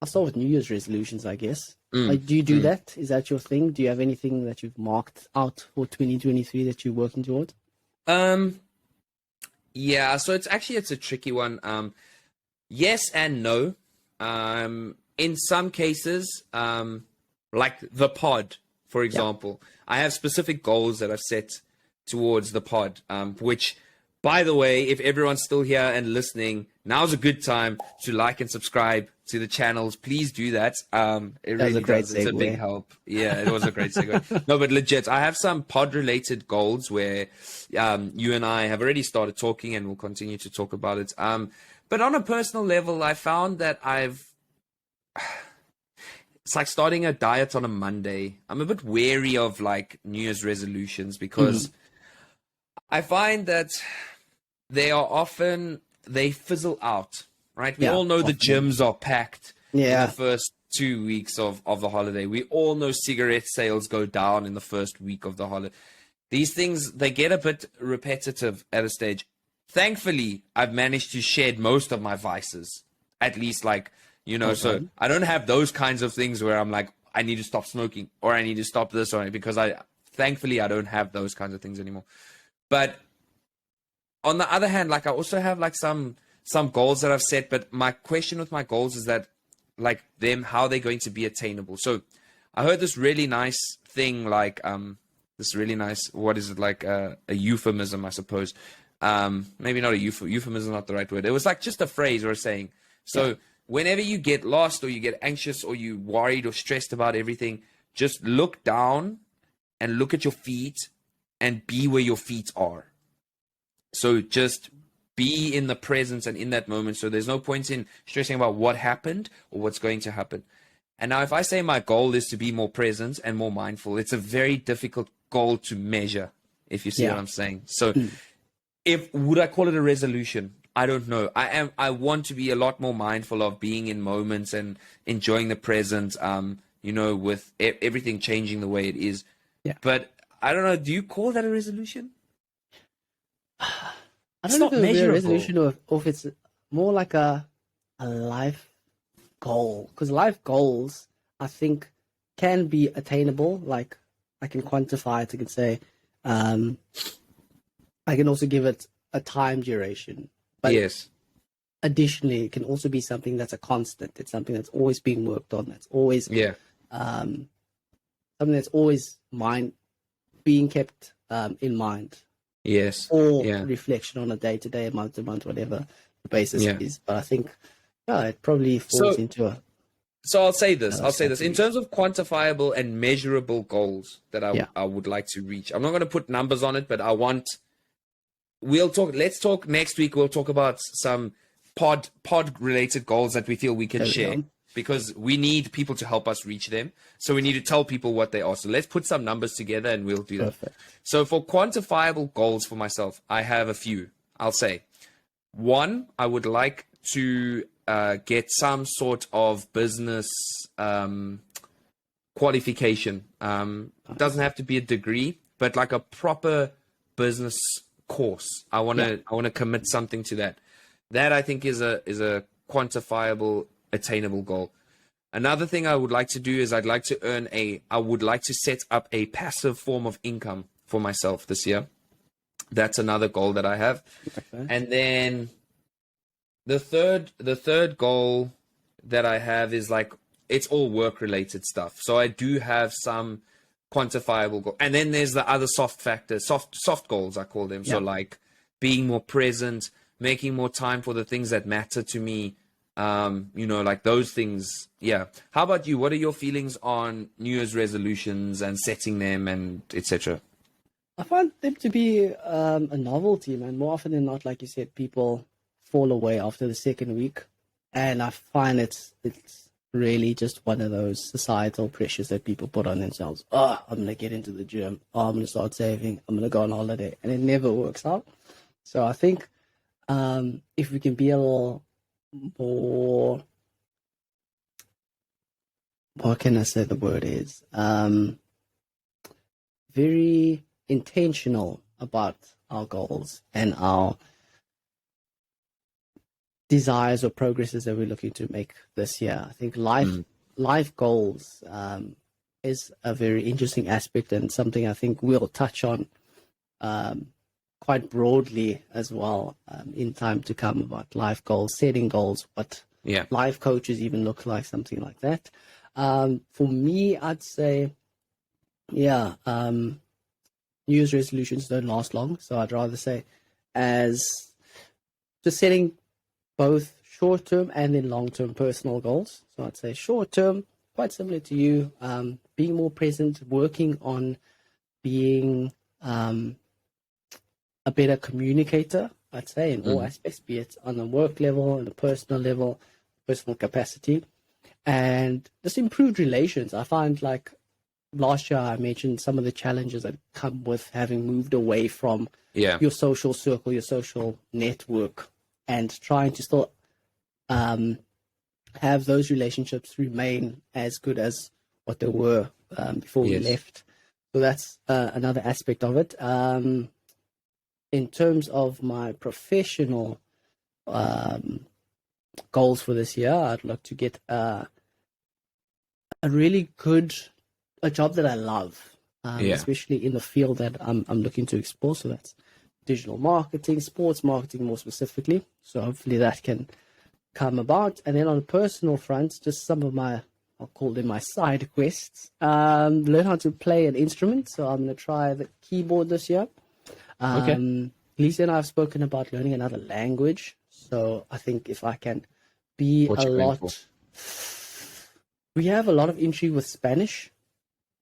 start with New Year's resolutions, I guess. Do you do that? Is that your thing? Do you have anything that you've marked out for 2023 that you're working towards? So it's a tricky one. Yes and no. In some cases, like the pod, for example, I have specific goals that I've set towards the pod, which, by the way, if everyone's still here and listening, now's a good time to like and subscribe to the channels. Please do that. It really does. It's a big help. Yeah, it was a great segue. No, but legit, I have some pod-related goals where you and I have already started talking, and we'll continue to talk about it. But on a personal level, I found that it's like starting a diet on a Monday. I'm a bit wary of like New Year's resolutions because I find that they fizzle out, right? We all know the gyms are packed in the first 2 weeks of the holiday. We all know cigarette sales go down in the first week of the holiday. These things, they get a bit repetitive at a stage. Thankfully, I've managed to shed most of my vices, at least so I don't have those kinds of things where I'm like, I need to stop smoking or I need to stop this because thankfully I don't have those kinds of things anymore. But on the other hand, like I also have like some goals that I've set, but my question with my goals is that like how they're going to be attainable. So I heard this really nice thing, like this really nice, what is it, like a euphemism, I suppose. Maybe not a euphemism is not the right word. It was like just a phrase or a saying. So whenever you get lost or you get anxious or you worried or stressed about everything, just look down and look at your feet and be where your feet are. So just be in the presence and in that moment. So there's no point in stressing about what happened or what's going to happen. And now if I say my goal is to be more present and more mindful, it's a very difficult goal to measure, if you see what I'm saying. So would I call it a resolution? I don't know. I want to be a lot more mindful of being in moments and enjoying the present, with everything changing the way it is. Yeah. But I don't know. Do you call that a resolution? I don't know if it's a resolution or if it's more like a life goal. Because life goals, I think, can be attainable. Like, I can quantify it. I can say, I can also give it a time duration. But additionally, it can also be something that's a constant. It's something that's always being worked on. That's always something that's always being kept in mind. Yes. Or reflection on a day-to-day, month-to-month, whatever the basis is. But I think it probably falls into a... So I'll say this. In terms of quantifiable and measurable goals that I would like to reach, I'm not going to put numbers on it, but let's talk next week. We'll talk about some pod related goals that we feel we can share, because we need people to help us reach them. So we need to tell people what they are. So let's put some numbers together and we'll do that. So for quantifiable goals for myself, I have a few. I'll say one, I would like to get some sort of business qualification. It doesn't have to be a degree, but like a proper business course. I want to commit something to that. That I think is a quantifiable, attainable goal. Another thing I would like to do is I would like to set up a passive form of income for myself this year. That's another goal that I have. Okay. And then the third goal that I have is like, it's all work related stuff. So I do have some quantifiable goals. And then there's the other soft factors, soft goals, I call them. Yeah. So like being more present, making more time for the things that matter to me. Like those things. Yeah. How about you? What are your feelings on New Year's resolutions and setting them and etc.? I find them to be a novelty, man. More often than not, like you said, people fall away after the second week. And I find it's really just one of those societal pressures that people put on themselves. Oh, I'm going to get into the gym. Oh, I'm going to start saving. I'm going to go on holiday. And it never works out. So I think if we can be a little more, what can I say the word is? Very intentional about our goals and our desires or progresses that we're looking to make this year. I think life goals is a very interesting aspect and something I think we'll touch on quite broadly as well in time to come about life goals, setting goals, what life coaches even look like, something like that. For me, I'd say, New Year's resolutions don't last long. So I'd rather say as just setting both short-term and then long-term personal goals. So I'd say short-term, quite similar to you, being more present, working on being a better communicator, I'd say, in all aspects, be it on a work level, on a personal level, personal capacity, and just improved relations. I find like last year I mentioned some of the challenges that come with having moved away from your social circle, your social network, and trying to still have those relationships remain as good as what they were before we left. So that's another aspect of it. In terms of my professional goals for this year, I'd like to get a really good job that I love, especially in the field that I'm looking to explore. So that's digital marketing, sports marketing more specifically. So hopefully that can come about. And then on a personal front, just some of my, I'll call them my side quests. Learn how to play an instrument. So I'm going to try the keyboard this year. Lisa and I have spoken about learning another language. So I think if I can be we have a lot of intrigue with Spanish.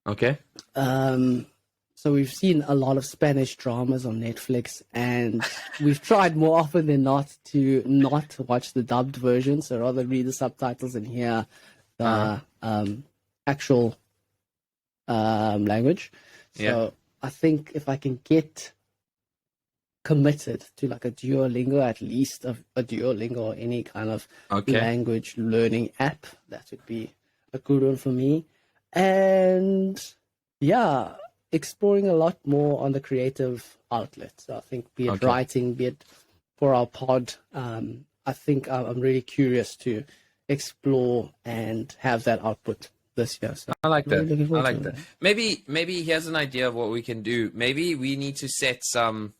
Okay. So we've seen a lot of Spanish dramas on Netflix, and we've tried more often than not to not watch the dubbed version, so rather read the subtitles and hear the actual language. So I think if I can get committed to like a Duolingo, at least a Duolingo or any kind of language learning app, that would be a good one for me. And exploring a lot more on the creative outlet. So I think be it writing, be it for our pod, I think I'm really curious to explore and have that output this year. So I like that. Really I like that. Maybe here's an idea of what we can do. Maybe we need to set some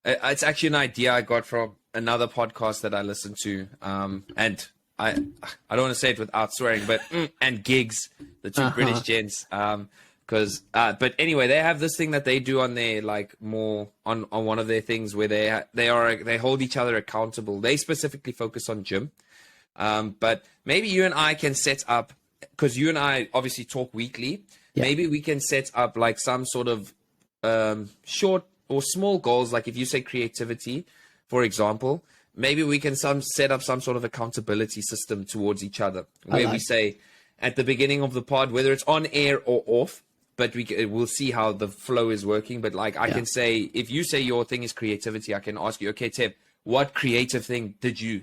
it's actually an idea I got from another podcast that I listened to, and I don't want to say it without swearing, but and Gigs, the two British gents, but anyway, they have this thing that they do on their like more on one of their things where they hold each other accountable. They specifically focus on gym, but maybe you and I can set up, because you and I obviously talk weekly. Maybe we can set up like some sort of short or small goals, like if you say creativity, for example. Maybe we can set up some sort of accountability system towards each other, where we say at the beginning of the pod, whether it's on air or off, but we'll see how the flow is working. But like I can say, if you say your thing is creativity, I can ask you, okay, Tev, what creative thing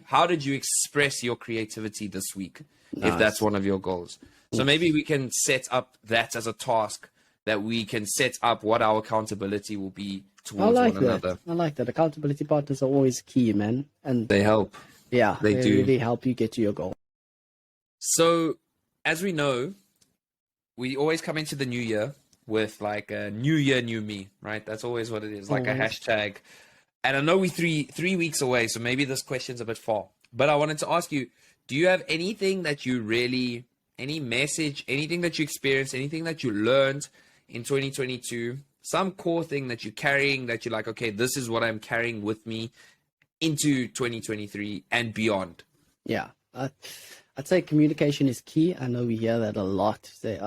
how did you express your creativity this week? Nice. If that's one of your goals. So maybe we can set up that as a task, that we can set up what our accountability will be towards one another. I like that. Accountability partners are always key, man. And They help. yeah, They do. really help you get to your goal. So, as we know, we always come into the new year with like a new year, new me, right? That's always what it is, like a hashtag. And I know we're three weeks away, so maybe this question's a bit far. But I wanted to ask you, do you have anything that you really, any message, anything that you experienced, anything that you learned in 2022, some core thing that you're carrying that you're like, okay, this is what I'm carrying with me into 2023 and beyond? Yeah. I'd say communication is key. I know we hear that a lot. Say,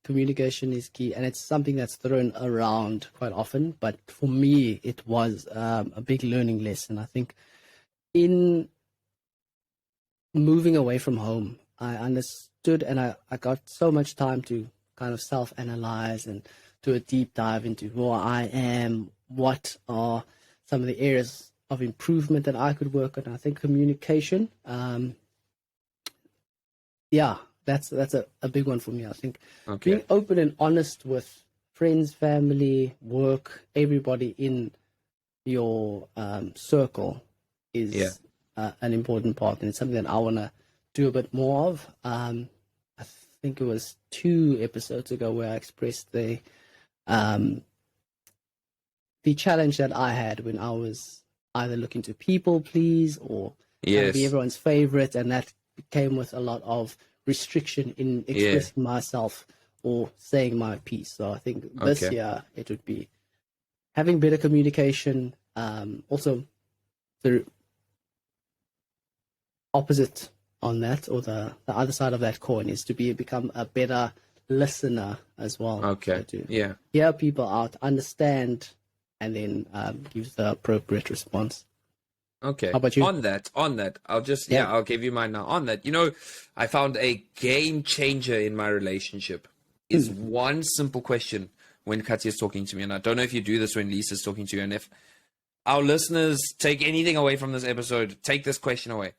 communication is key. And it's something that's thrown around quite often. But for me, it was a big learning lesson. I think in moving away from home, I understood and I got so much time to kind of self-analyze and do a deep dive into who I am, what are some of the areas of improvement that I could work on. I think communication, that's a big one for me. I think being open and honest with friends, family, work, everybody in your circle is an important part, and it's something that I want to do a bit more of. I think it was 2 episodes ago where I expressed the challenge that I had when I was either looking to people please or trying to be everyone's favorite, and that came with a lot of restriction in expressing myself or saying my piece. So I think this year it would be having better communication. Also, the opposite on that, or the other side of that coin, is to become a better listener as well. Okay. So to hear people out, understand, and then give the appropriate response. Okay. How about you? On that, I'll give you mine now. On that, I found a game changer in my relationship is one simple question when Katya is talking to me. And I don't know if you do this when Lisa's talking to you. And if our listeners take anything away from this episode, take this question away.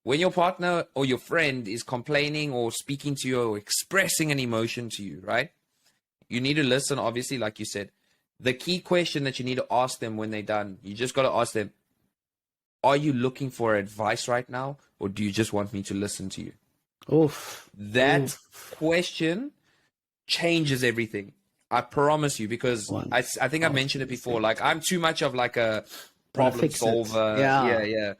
When your partner or your friend is complaining or speaking to you or expressing an emotion to you, right? You need to listen, obviously, like you said. The key question that you need to ask them when they're done, you just got to ask them, are you looking for advice right now, or do you just want me to listen to you? That question changes everything. I promise you, because I think I mentioned it before. Like, I'm too much of like a problem solver. Yeah.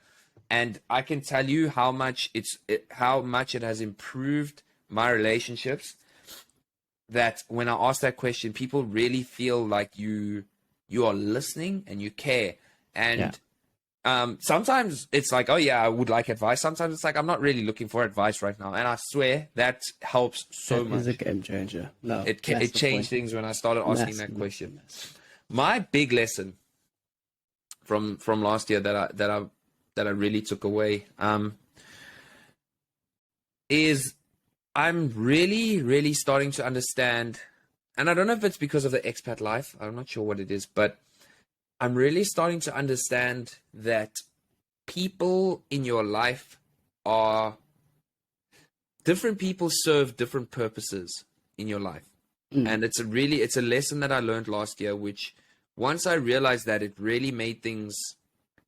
And I can tell you how much it has improved my relationships. That when I ask that question, people really feel like you are listening and you care. And sometimes it's like, oh yeah, I would like advice. Sometimes it's like, I'm not really looking for advice right now. And I swear that helps so much. It's a game changer. No, it changed things when I started asking that question. My big lesson from last year that I really took away is I'm really, really starting to understand, and I don't know if it's because of the expat life. I'm not sure what it is, but I'm really starting to understand that people in your life are different. People serve different purposes in your life. And it's a lesson that I learned last year, which once I realized that, it really made things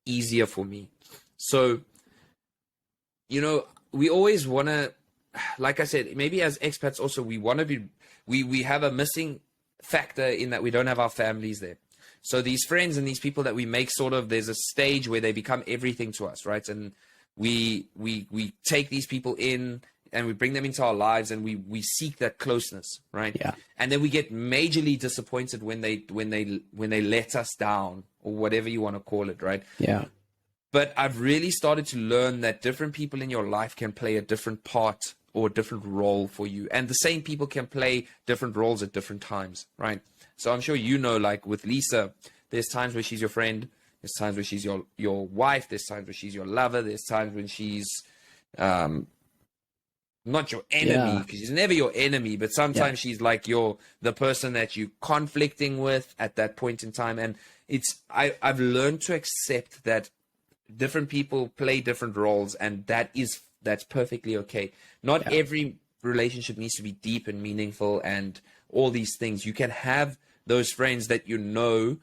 easier for me. So, we always want to, like I said, maybe as expats also, we want to be, we have a missing factor in that we don't have our families there. So these friends and these people that we make there's a stage where they become everything to us, right? And we take these people in and we bring them into our lives and we seek that closeness, right? Yeah. And then we get majorly disappointed when they let us down, or whatever you want to call it, right? Yeah. But I've really started to learn that different people in your life can play a different part or a different role for you. And the same people can play different roles at different times, right? So I'm sure like with Lisa, there's times where she's your friend, there's times where she's your wife, there's times where she's your lover, there's times when she's not your enemy, because she's never your enemy, but sometimes she's like the person that you're conflicting with at that point in time. And I've learned to accept that different people play different roles, and that's perfectly okay. Not every relationship needs to be deep and meaningful and all these things. You can have those friends that you know,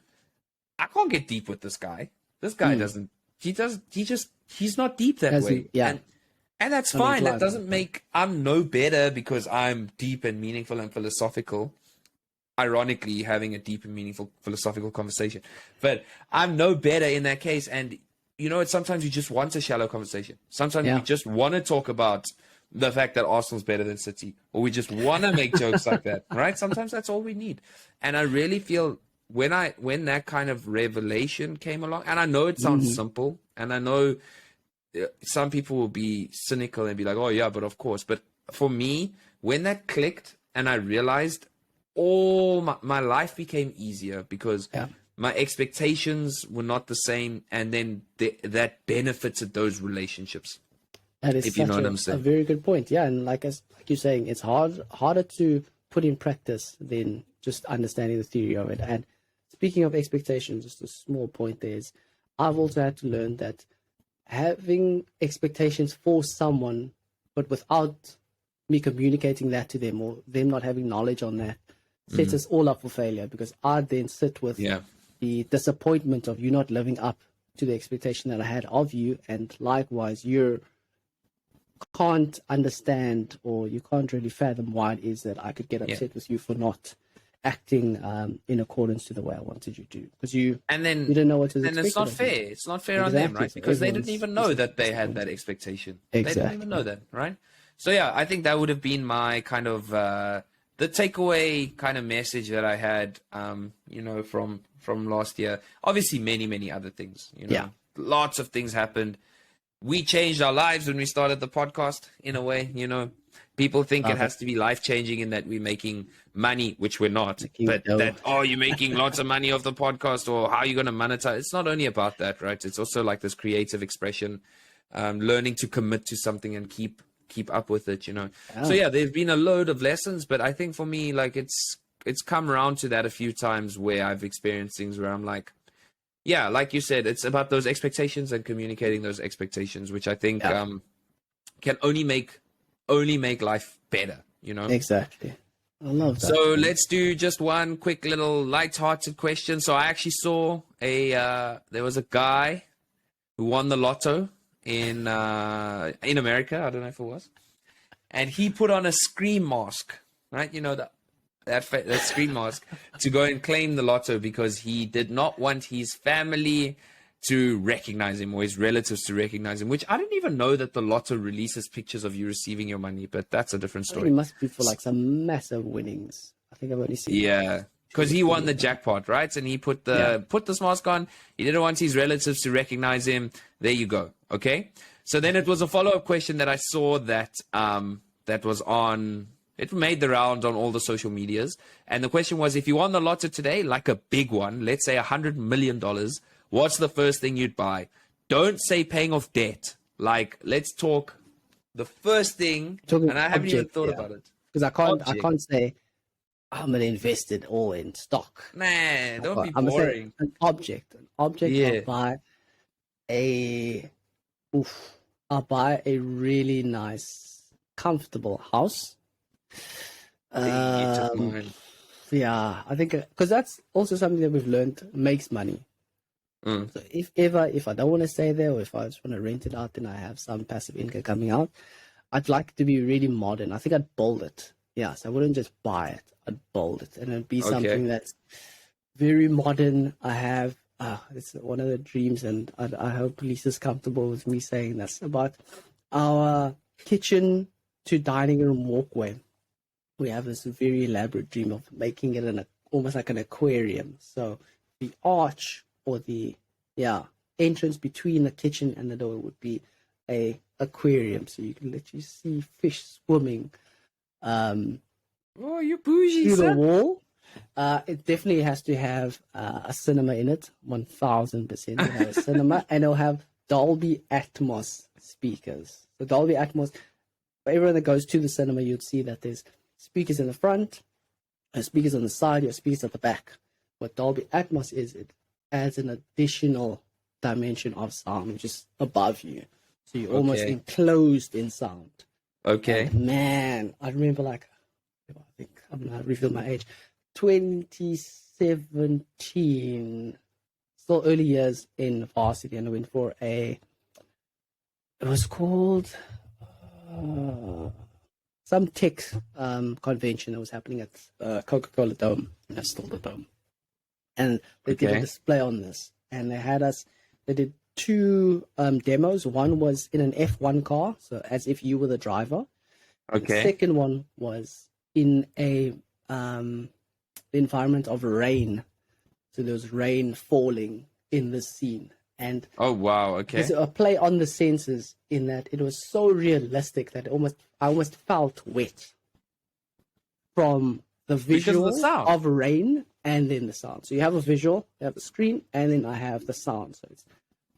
I can't get deep with this guy. This guy doesn't. He's not deep that way. And that's fine. That doesn't make, I'm no better because I'm deep and meaningful and philosophical. Ironically, having a deep and meaningful philosophical conversation. But I'm no better in that case. And you know, sometimes you just want a shallow conversation. Sometimes we just want to talk about the fact that Arsenal's better than City, or we just want to make jokes like that, right? Sometimes that's all we need. And I really feel when that kind of revelation came along, and I know it sounds simple, and I know some people will be cynical and be like, oh yeah, but of course. But for me, when that clicked and I realized all my life became easier because my expectations were not the same, and then that benefited those relationships. That is a very good point. Yeah, and like you're saying, it's harder to put in practice than just understanding the theory of it. And speaking of expectations, just a small point there is, I've also had to learn that having expectations for someone, but without me communicating that to them or them not having knowledge on that, sets us all up for failure, because I then sit with the disappointment of you not living up to the expectation that I had of you, and likewise you can't understand or you can't really fathom why it is that I could get upset with you for not acting in accordance to the way I wanted you to, because you didn't know what to expect. And it's not fair. It's not fair on them, right? Because they didn't even know that they had that expectation. They didn't even know that, right? So yeah, I think that would have been my kind of the takeaway kind of message that I had, you know, from last year. Obviously, many other things. You know, lots of things happened. We changed our lives when we started the podcast. In a way, you know, people think it has to be life changing in that we're making money, which we're not. But you're making lots of money off the podcast, or how are you going to monetize? It's not only about that, right? It's also like this creative expression, learning to commit to something and keep up with it, you know. So yeah, there's been a load of lessons, but I think for me, like it's come around to that a few times where I've experienced things where I'm like, yeah, like you said, it's about those expectations and communicating those expectations, which I think can only make life better, you know. Exactly. I love that. So let's do just one quick little lighthearted question. So I actually saw there was a guy who won the lotto in America. I don't know if it was, and he put on a scream mask, right? You know that scream mask to go and claim the lotto because he did not want his family to recognize him or his relatives to recognize him, which I didn't even know that the lotto releases pictures of you receiving your money, but that's a different story. It must be for like some massive winnings. I think I've only seen. Yeah, because he won the jackpot, right? And he put this mask on. He didn't want his relatives to recognize him. There you go. Okay. So then it was a follow-up question that I saw that was on. It made the round on all the social medias. And the question was, if you won the lotto today, like a big one, let's say $100 million, what's the first thing you'd buy? Don't say paying off debt. Like, let's talk the first thing. And I haven't even thought about it. Because I can't say I'm going to invest it all in stock. Nah, don't be boring. An object. I'll buy I'll buy a really nice, comfortable house. Yeah, I think because that's also something that we've learned makes money. So if I don't want to stay there, or if I just want to rent it out, then I have some passive income coming out. I'd like it to be really modern. I think I'd build it. Yeah, so I wouldn't just buy it. I'd build it, and it'd be something that's very modern. I have it's one of the dreams, and I hope Lisa's comfortable with me saying this about our kitchen to dining room walkway. We have this very elaborate dream of making it almost like an aquarium. So the arch or the entrance between the kitchen and the door would be a aquarium, so you can literally see fish swimming. You bougie through the wall. It definitely has to have a cinema in it. 1000%. It'll have a cinema, and it'll have Dolby Atmos speakers. The Dolby Atmos. For everyone that goes to the cinema, you'd see that there's speakers in the front, speakers on the side, or speakers at the back. What Dolby Atmos is, it adds an additional dimension of sound, which is above you. So you're almost enclosed in sound. Okay. And man, I remember I think I'm gonna reveal my age. 2017, still early years in varsity, and I went for it was called some tech convention that was happening at Coca-Cola Dome. That's still the Dome. And they did a display on this, and they did two demos. One was in an F1 car, so as if you were the driver. Okay. The second one was in a the environment of rain. So there was rain falling in the scene. And oh wow, okay. There's a play on the senses in that it was so realistic that I almost felt wet from the visual of rain and then the sound. So you have a visual, you have the screen, and then I have the sound. So it's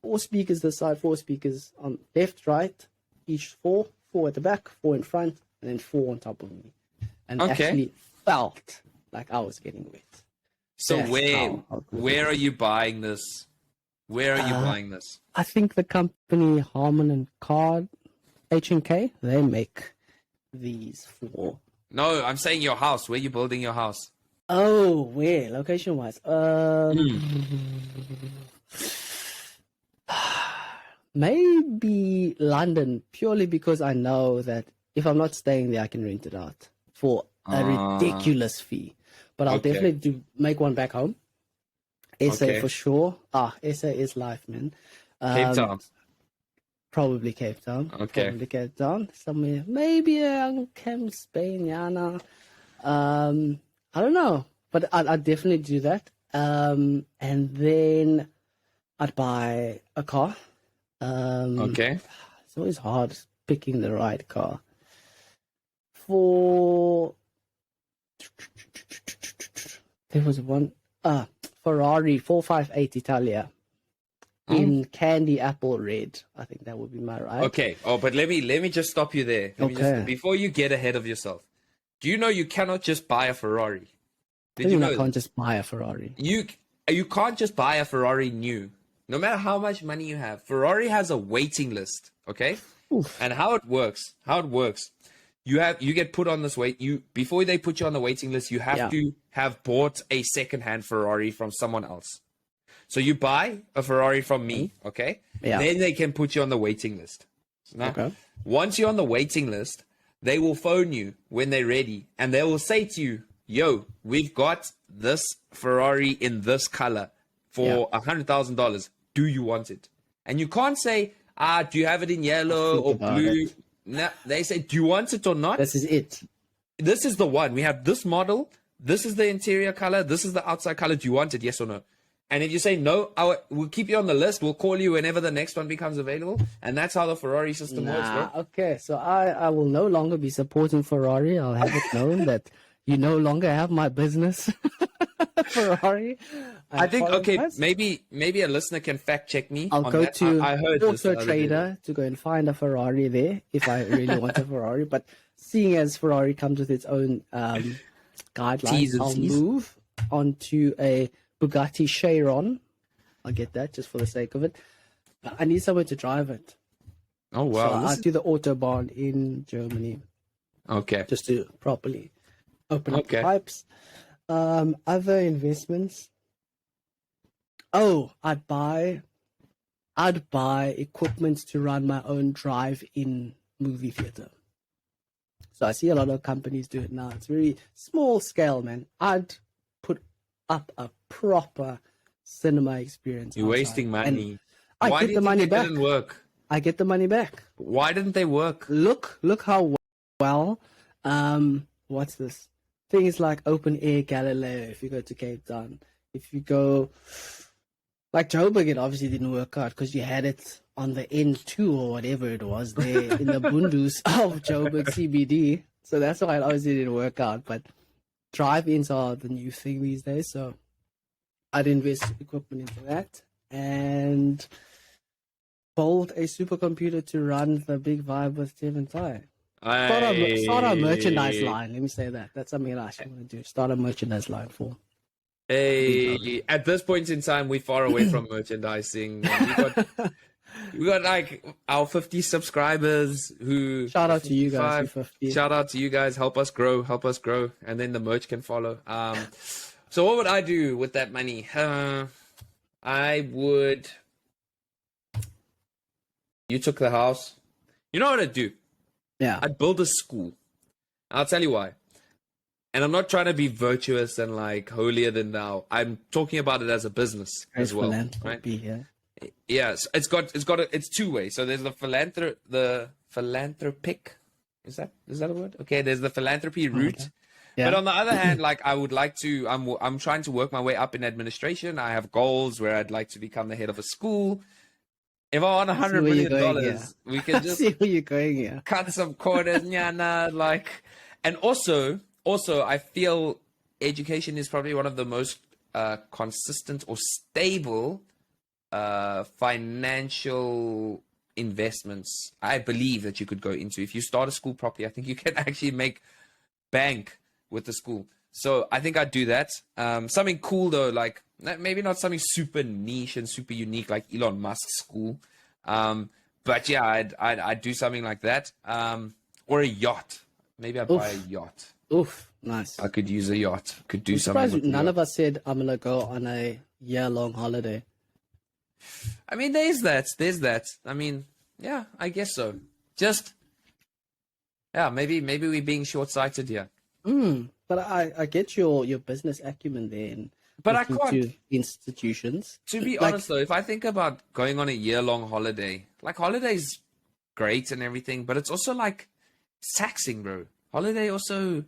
4 speakers this side, 4 speakers on left, right, each 4 at the back, 4 in front, and then 4 on top of me. And actually felt like I was getting wet. So where are you buying this? Where are you buying this? I think the company Harman and Card, H&K, they make these for. No, I'm saying your house. Where are you building your house? Oh, where? Location-wise? Maybe London, purely because I know that if I'm not staying there, I can rent it out for a ridiculous fee. But I'll definitely make one back home. SA for sure. SA is life, man. Cape Town. Probably Cape Town. Okay. Probably Cape Town. Somewhere. Maybe Spain, Yana. I don't know. But I'd definitely do that. And then I'd buy a car. It's always hard picking the right car. There was one. Ferrari 458 Italia in candy apple red. I think that would be my right. Okay. Oh, but let me just stop you there. Before you get ahead of yourself. Do you know you cannot just buy a Ferrari? Did you know I can't just buy a Ferrari? You can't just buy a Ferrari new. No matter how much money you have. Ferrari has a waiting list, okay? Oof. And how it works. You get put on this before they put you on the waiting list, you have to have bought a secondhand Ferrari from someone else. So you buy a Ferrari from me, okay? Yeah. Then they can put you on the waiting list. Now, once you're on the waiting list, they will phone you when they're ready, and they will say to you, "Yo, we've got this Ferrari in this color for $100,000. Do you want it?" And you can't say, "Do you have it in yellow or blue?" No, they say, "Do you want it or not?" This is it. This is the one. We have this model. This is the interior color. This is the outside color. Do you want it? Yes or no? And if you say no, we'll keep you on the list. We'll call you whenever the next one becomes available. And that's how the Ferrari system works, bro. Okay, so I will no longer be supporting Ferrari. I'll have it known that you no longer have my business. Ferrari. I think, maybe a listener can fact check me. I'll go that. to I heard Auto Trader to go and find a Ferrari there if I really want a Ferrari. But seeing as Ferrari comes with its own guidelines, I'll move onto a Bugatti Chiron. I'll get that just for the sake of it. But I need somewhere to drive it. Oh, wow. So I'll do the Autobahn in Germany. Okay. Just to properly open up the pipes. Other investments. Oh, I'd buy equipment to run my own drive-in movie theater. So I see a lot of companies do it now. It's very small scale, man. I'd put up a proper cinema experience. You're wasting money. I get the money back. Didn't work? I get the money back. Why didn't they work? Look how well. What's this? Things like Open Air Galileo, if you go to Cape Town. If you go, like Joburg, it obviously didn't work out because you had it on the N2 or whatever it was there in the bundus of Joburg CBD. So that's why it obviously didn't work out. But drive-ins are the new thing these days. So I'd invest equipment into that and build a supercomputer to run the big vibe with Tev and Ty. Start a merchandise line. Let me say that. That's something that I actually want to do. Start a merchandise line for. At this point in time, we're far away from merchandising. We got like our 50 subscribers who Shout out to you guys, 55. you 50. Shout out to you guys. Help us grow, and then the merch can follow. So what would I do with that money? I would. You took the house. You know what I'd do? Yeah. I'd build a school. I'll tell you why. And I'm not trying to be virtuous and like holier than thou. I'm talking about it as a business as well, right? Yeah. Yes, it's two ways. So there's the philanthropic. Is that a word? Okay, there's the philanthropy route. Okay. Yeah. But on the other hand, like I would like to, I'm trying to work my way up in administration. I have goals where I'd like to become the head of a school. If I want $100 million, we can just see where you're going here. Cut some corners, like, and also I feel education is probably one of the most consistent or stable financial investments I believe that you could go into. If you start a school properly, I think you can actually make bank with the school. So I think I'd do that. Something cool though, like maybe not something super niche and super unique like Elon Musk's school. But yeah, I'd do something like that. Or a yacht. Maybe I'd buy a yacht. Oof, nice. I could use a yacht. Could do something. Surprised none of us said I'm gonna go on a year-long holiday. I mean, there's that. I mean, yeah, I guess so. Just, yeah, maybe we're being short-sighted here. But I get your business acumen there. But I can't. Institutions. To be honest, though, if I think about going on a year-long holiday, like holiday's great and everything, but it's also like taxing, bro. Holiday also,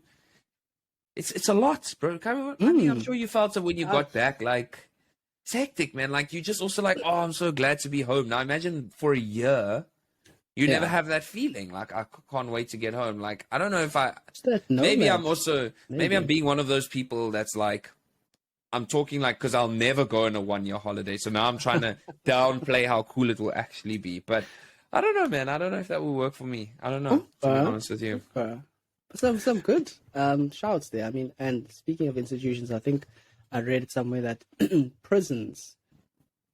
it's a lot, bro. I mean, I'm sure you felt it when you got back, like. It's hectic, man. Like, you just also like, oh, I'm so glad to be home. Now, imagine for a year, you never have that feeling. Like, I can't wait to get home. Like, I don't know if maybe I'm being one of those people that's like, I'm talking like, because I'll never go on a 1-year holiday. So now I'm trying to downplay how cool it will actually be. But I don't know, man. I don't know if that will work for me. I don't know, to be honest with you. Some good shouts there. I mean, and speaking of institutions, I think I read it somewhere that prisons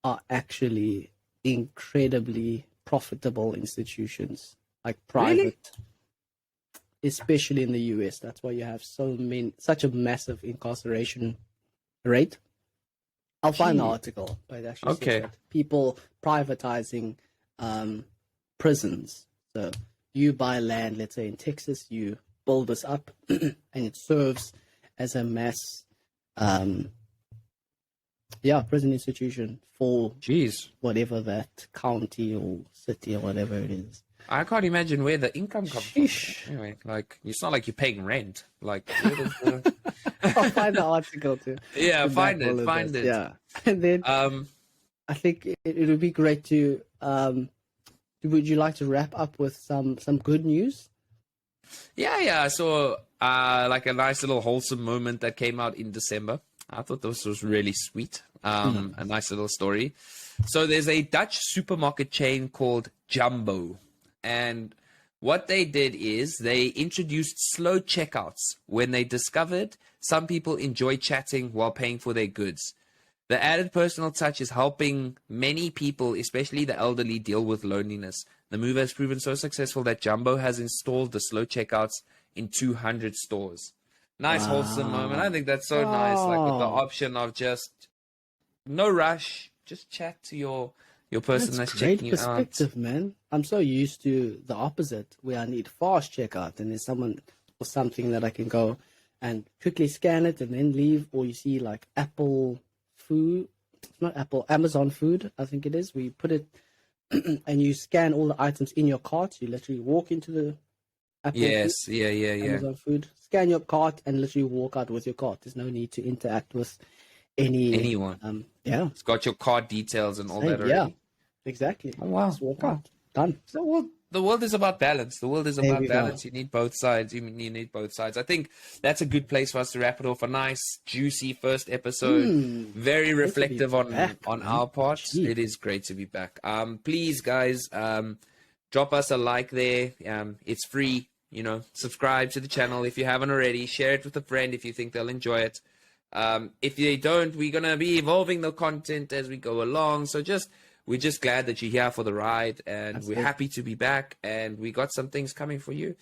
are actually incredibly profitable institutions, like private, especially in the US. That's why you have such a massive incarceration rate. I'll find the article, but it actually says that people privatizing prisons. So you buy land, let's say in Texas, you build this up, and it serves as a mass prison institution for whatever that county or city or whatever it is. I can't imagine where the income comes from. Anyway, like, it's not like you're paying rent. Like, I'll find the article too. Yeah, find it. Yeah, and then I think it would be great to. Would you like to wrap up with some good news? Yeah. I saw like a nice little wholesome moment that came out in December. I thought this was really sweet. A nice little story. So there's a Dutch supermarket chain called Jumbo. And what they did is they introduced slow checkouts when they discovered some people enjoy chatting while paying for their goods. The added personal touch is helping many people, especially the elderly, deal with loneliness. The move has proven so successful that Jumbo has installed the slow checkouts in 200 stores. Nice, wholesome moment. I think that's so nice. Like, with the option of just no rush, just chat to your person that's checking you out. Great perspective, man. I'm so used to the opposite, where I need fast checkout and there's someone or something that I can go and quickly scan it and then leave. Or you see like Apple food, not Apple, Amazon food, I think it is, where you put it and you scan all the items in your cart. You literally walk into the Apple Amazon food, scan your cart and literally walk out with your cart. There's no need to interact with anyone. It's got your card details and all that already. Yeah, exactly. Oh, wow. Just walk out. Done. So the world is about balance. The world is about balance. You need both sides. You need both sides. I think that's a good place for us to wrap it off. A nice, juicy first episode. Very reflective on our part. Jeez. It is great to be back. Please, guys, drop us a like there. It's free. Subscribe to the channel if you haven't already. Share it with a friend if you think they'll enjoy it. If they don't, we're going to be evolving the content as we go along. So we're just glad that you're here for the ride, and That's we're it. happy to be back, and we got some things coming for you.